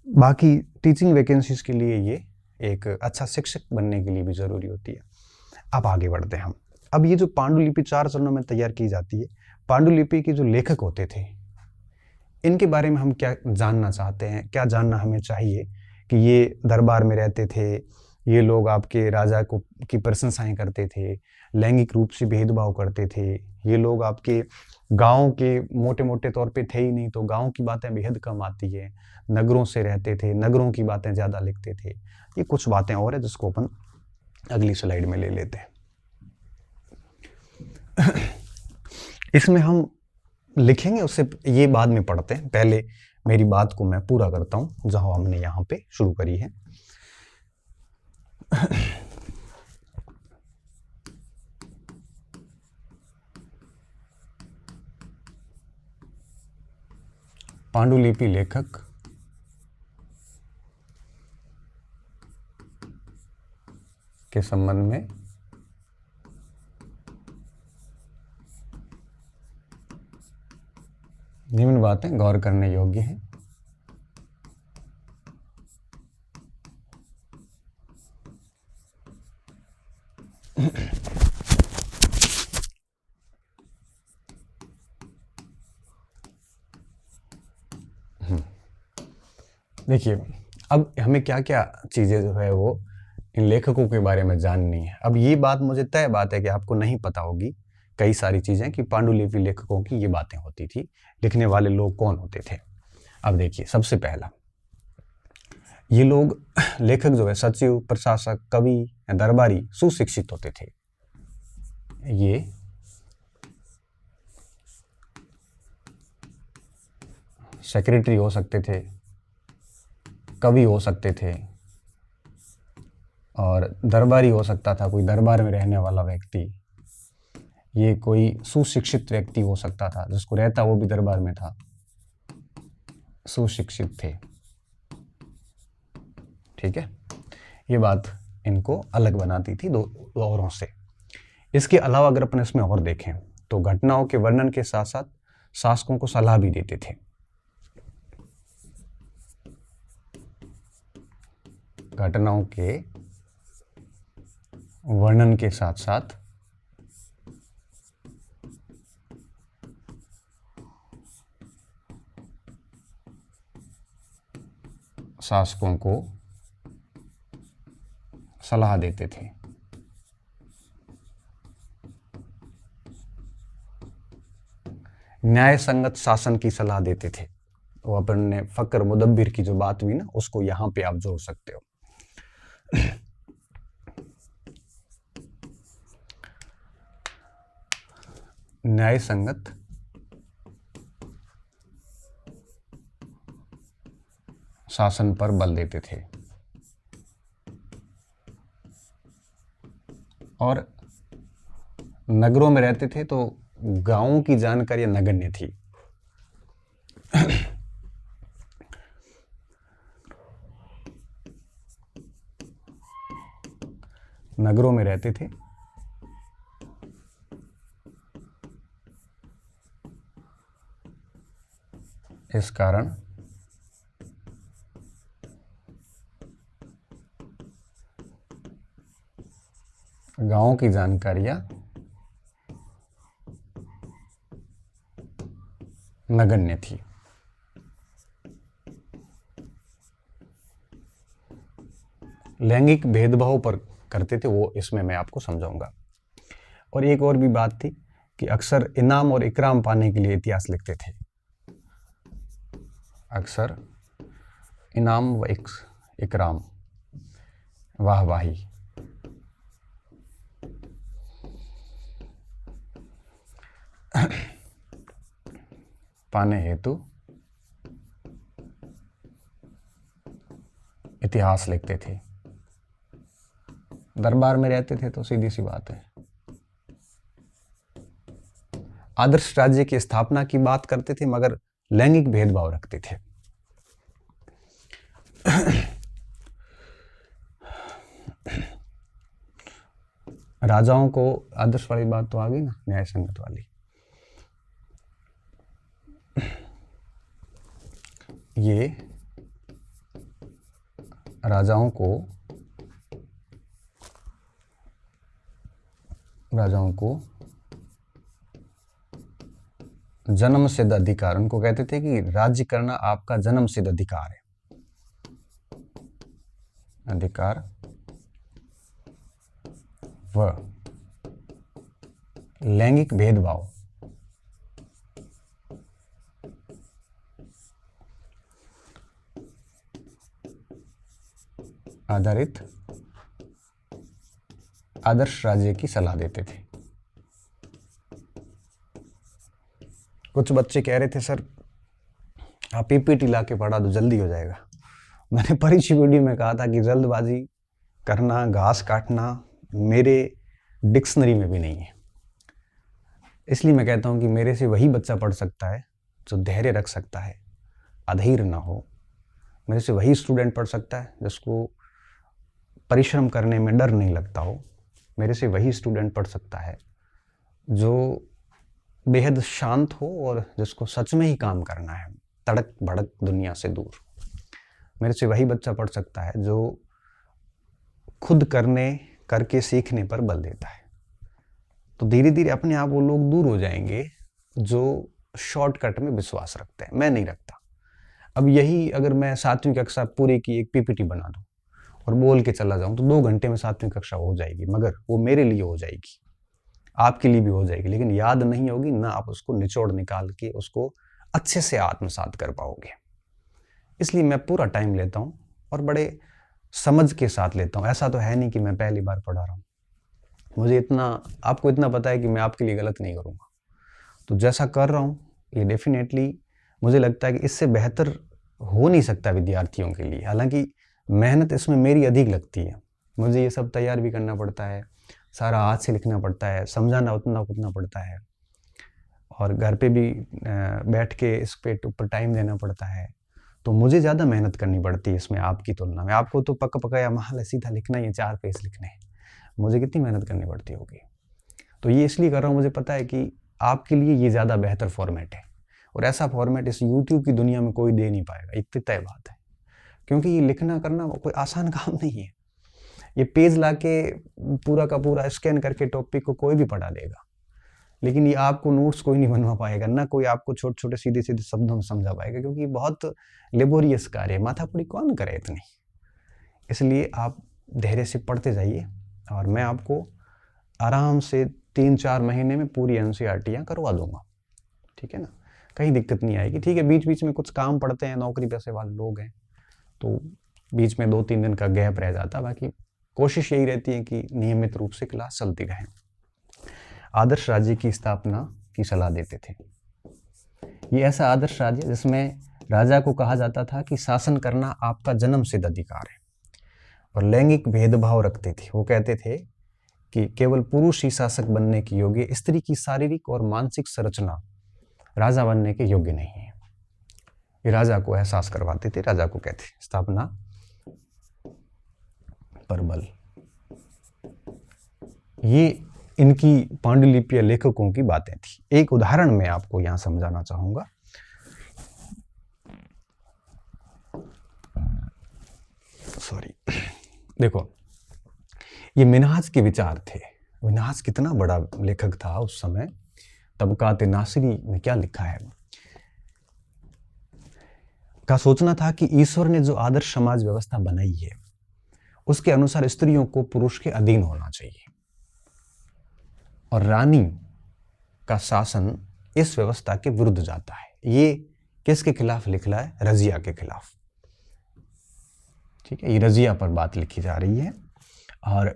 Speaker 1: बाकी टीचिंग वैकेंसीज के लिए ये एक अच्छा शिक्षक बनने के लिए भी ज़रूरी होती है। अब आगे बढ़ते हैं हम। अब ये जो पांडुलिपि 4 चरणों में तैयार की जाती है, पांडुलिपि के जो लेखक होते थे इनके बारे में हम क्या जानना चाहते हैं, क्या जानना हमें चाहिए कि ये दरबार में रहते थे, ये लोग आपके राजा को की प्रशंसाएं करते थे, लैंगिक रूप से भेदभाव करते थे, ये लोग आपके गांव के मोटे मोटे तौर पे थे ही नहीं, तो गांव की बातें बेहद कम आती है, नगरों से रहते थे, नगरों की बातें ज़्यादा लिखते थे। ये कुछ बातें और है जिसको अपन अगली स्लाइड में ले लेते हैं। इसमें हम लिखेंगे, उससे ये बाद में पढ़ते हैं। पहले मेरी बात को मैं पूरा करता हूं जहां हमने यहाँ पे शुरू करी है। पांडुलिपि लेखक के संबंध में निम्न बातें गौर करने योग्य हैं। देखिए, अब हमें क्या क्या चीज़ें जो है वो इन लेखकों के बारे में जाननी है। अब ये बात मुझे तय बात है कि आपको नहीं पता होगी कई सारी चीज़ें कि पांडुलिपि लेखकों की ये बातें होती थी, लिखने वाले लोग कौन होते थे। अब देखिए, सबसे पहला, ये लोग लेखक जो है सचिव, प्रशासक, कवि या दरबारी सुशिक्षित होते थे। ये सेक्रेटरी हो सकते थे, कवि हो सकते थे, और दरबारी हो सकता था कोई दरबार में रहने वाला व्यक्ति। ये कोई सुशिक्षित व्यक्ति हो सकता था, जिसको रहता वो भी दरबार में था, सुशिक्षित थे। ठीक है, ये बात इनको अलग बनाती थी दो औरों से। इसके अलावा अगर अपन इसमें और देखें तो घटनाओं के वर्णन के साथ साथ शासकों को सलाह भी देते थे। घटनाओं के वर्णन के साथ साथ शासकों को सलाह देते थे। न्याय संगत शासन की सलाह देते थे। वो अपन ने फकर मुदब्बिर की जो बात हुई ना, उसको यहां पे आप जोड़ सकते हो। न्याय संगत शासन पर बल देते थे और नगरों में रहते थे तो गांवों की जानकारी नगण्य थी। नगरों में रहते थे इस कारण गांवों की जानकारियां नगण्य थी। लैंगिक भेदभाव पर करते थे, वो इसमें मैं आपको समझाऊंगा। और एक और भी बात थी कि अक्सर इनाम और इकराम पाने के लिए इतिहास लिखते थे। अक्सर इनाम व इकराम, वाहवाही पाने हेतु इतिहास लिखते थे। दरबार में रहते थे तो सीधी सी बात है, आदर्श राज्य की स्थापना की बात करते थे मगर लैंगिक भेदभाव रखते थे। राजाओं को आदर्श वाली बात तो आ गई ना, न्याय संगत वाली। ये राजाओं को जन्म सिद्ध अधिकार, उनको कहते थे कि राज्य करना आपका जन्म सिद्ध अधिकार है। अधिकार व लैंगिक भेदभाव आधारित आदर्श राज्य की सलाह देते थे। कुछ बच्चे कह रहे थे सर आप पीपीटी ला के पढ़ा दो जल्दी हो जाएगा। मैंने परिचय वीडियो में कहा था कि जल्दबाजी करना, घास काटना मेरे डिक्शनरी में भी नहीं है। इसलिए मैं कहता हूं कि मेरे से वही बच्चा पढ़ सकता है जो धैर्य रख सकता है, अधीर ना हो। मेरे से वही स्टूडेंट पढ़ सकता है जिसको परिश्रम करने में डर नहीं लगता हो। मेरे से वही स्टूडेंट पढ़ सकता है जो बेहद शांत हो और जिसको सच में ही काम करना है, तड़क भड़क दुनिया से दूर। मेरे से वही बच्चा पढ़ सकता है जो खुद करके सीखने पर बल देता है। तो धीरे धीरे अपने आप वो लोग दूर हो जाएंगे जो शॉर्टकट में विश्वास रखते हैं। मैं नहीं रखता। अब यही अगर मैं 7वीं कक्षा पूरी की एक पीपीटी बना दूं और बोल के चला जाऊं तो 2 घंटे में 7वीं कक्षा हो जाएगी, मगर वो मेरे लिए हो जाएगी, आपके लिए भी हो जाएगी, लेकिन याद नहीं होगी ना। आप उसको निचोड़ निकाल के उसको अच्छे से आत्मसात कर पाओगे। इसलिए मैं पूरा टाइम लेता हूं और बड़े समझ के साथ लेता हूं। ऐसा तो है नहीं कि मैं पहली बार पढ़ा रहा हूं। मुझे आपको इतना पता है कि मैं आपके लिए गलत नहीं करूंगा। तो जैसा कर रहा हूं ये डेफिनेटली मुझे लगता है कि इससे बेहतर हो नहीं सकता विद्यार्थियों के लिए। हालांकि मेहनत इसमें मेरी अधिक लगती है, मुझे ये सब तैयार भी करना पड़ता है, सारा हाथ से लिखना पड़ता है, समझाना उतना पड़ता है, और घर पे भी बैठ के इस पे ऊपर टाइम देना पड़ता है। तो मुझे ज़्यादा मेहनत करनी पड़ती है इसमें आपकी तुलना में। आपको तो पक्का पकाया महल सीधा लिखना ही है, 4 पेज लिखने हैं। मुझे कितनी मेहनत करनी पड़ती होगी। तो ये इसलिए कर रहा हूँ, मुझे पता है कि आपके लिए ये ज़्यादा बेहतर फॉर्मेट है, और ऐसा फॉर्मेट इस यूट्यूब की दुनिया में कोई दे नहीं पाएगा, इतनी तय बात है। क्योंकि ये लिखना करना कोई आसान काम नहीं है। ये पेज लाके पूरा का पूरा स्कैन करके टॉपिक को कोई भी पढ़ा देगा, लेकिन ये आपको नोट्स कोई नहीं बनवा पाएगा, ना कोई आपको छोटे छोटे सीधे सीधे शब्दों में समझा पाएगा, क्योंकि बहुत लेबोरियस कार्य है, माथापड़ी कौन करे इतनी। इसलिए आप धैर्य से पढ़ते जाइए, और मैं आपको आराम से 3-4 महीने में पूरी एनसीईआरटी करवा दूंगा, ठीक है ना, कहीं दिक्कत नहीं आएगी। ठीक है, बीच बीच में कुछ काम पड़ते हैं, नौकरी पैसे वाले लोग हैं, तो बीच में 2-3 दिन का गैप रह जाता, बाकी कोशिश यही रहती है कि नियमित रूप से क्लास चलती रहे। आदर्श राज्य की स्थापना की सलाह देते थे। ये ऐसा आदर्श राज्य जिसमें राजा को कहा जाता था कि शासन करना आपका जन्मसिद्ध अधिकार है, और लैंगिक भेदभाव रखते थे। वो कहते थे कि केवल पुरुष ही शासक बनने के योग्य, स्त्री की शारीरिक और मानसिक संरचना राजा बनने के योग्य नहीं है। ये राजा को एहसास करवाते थे, राजा को कहते स्थापना पर बल। ये इनकी पांडुलिपि लेखकों की बातें थी। एक उदाहरण मैं आपको यहां समझाना चाहूंगा। सॉरी, देखो, ये मिन्हाज के विचार थे। मिन्हाज कितना बड़ा लेखक था उस समय। तबकात नासिरी में क्या लिखा है, का सोचना था कि ईश्वर ने जो आदर्श समाज व्यवस्था बनाई है उसके अनुसार स्त्रियों को पुरुष के अधीन होना चाहिए, और रानी का शासन इस व्यवस्था के विरुद्ध जाता है। ये किसके खिलाफ लिखा है? रजिया के खिलाफ। ठीक है, ये रजिया पर बात लिखी जा रही है, और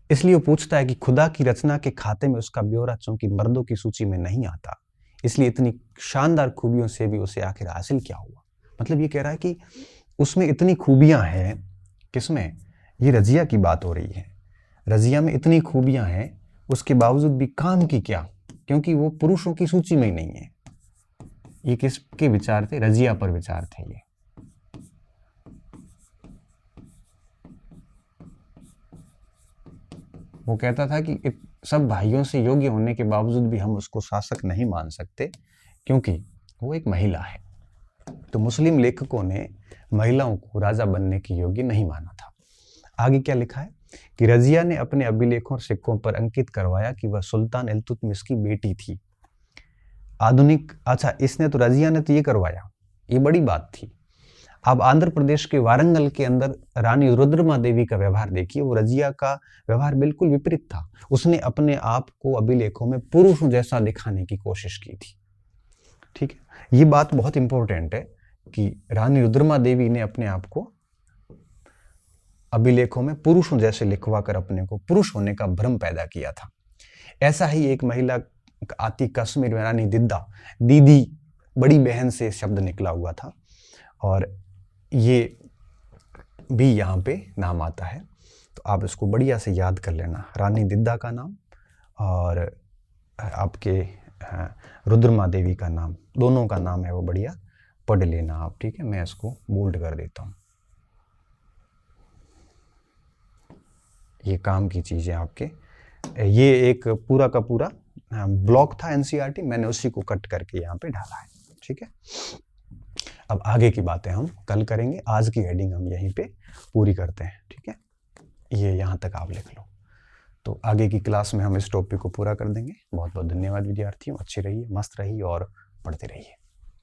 Speaker 1: इसलिए वो पूछता है कि खुदा की रचना के खाते में उसका ब्यौरा चूंकि मर्दों की सूची में नहीं आता, इसलिए इतनी शानदार खूबियों से भी उसे आखिर हासिल क्या हुआ। मतलब ये कह रहा है कि उसमें इतनी खूबियां हैं, किसमें? ये रजिया की बात हो रही है। रजिया में इतनी खूबियां हैं, उसके बावजूद भी काम की क्या, क्योंकि वो पुरुषों की सूची में ही नहीं है। ये किसके विचार थे? रजिया पर विचार थे ये। वो कहता था कि सब भाइयों से योग्य होने के बावजूद भी हम उसको शासक नहीं मान सकते, क्योंकि वो एक महिला है। तो मुस्लिम लेखकों ने महिलाओं को राजा बनने के योग्य नहीं माना था। आगे क्या लिखा है कि रजिया ने अपने अभिलेखों और सिक्कों पर अंकित करवाया कि वह सुल्तान इल्तुतमिश की बेटी थी। आधुनिक, अच्छा, इसने तो, रजिया ने तो ये करवाया, ये बड़ी बात थी। अब आंध्र प्रदेश के वारंगल के अंदर रानी रुद्रमा देवी का व्यवहार देखिए। वो रजिया का व्यवहार बिल्कुल विपरीत था। उसने अपने आप को अभिलेखों में पुरुषों जैसा दिखाने की कोशिश की थी। ठीक है, ये बात बहुत इंपॉर्टेंट है कि रानी रुद्रमा देवी ने अपने आप को अभिलेखों में पुरुषों जैसे लिखवा कर अपने को पुरुष होने का भ्रम पैदा किया था। ऐसा ही एक महिला आती कश्मीर में, रानी दिद्दा, दीदी, बड़ी बहन से शब्द निकला हुआ था, और ये भी यहाँ पे नाम आता है। तो आप इसको बढ़िया से याद कर लेना, रानी दिद्दा का नाम और आपके रुद्रमा देवी का नाम, दोनों का नाम है वो बढ़िया पढ़ लेना आप। ठीक है, मैं इसको बोल्ड कर देता हूँ। ये काम की चीज़ें आपके, ये एक पूरा का पूरा ब्लॉक था एनसीईआरटी, मैंने उसी को कट करके यहाँ पे डाला है। ठीक है, अब आगे की बातें हम कल करेंगे। आज की हेडिंग हम यहीं पे पूरी करते हैं। ठीक है, ये यहाँ तक आप लिख लो। तो आगे की क्लास में हम इस टॉपिक को पूरा कर देंगे। बहुत बहुत धन्यवाद विद्यार्थियों, अच्छे रहिए, मस्त रहिए और पढ़ते रहिए।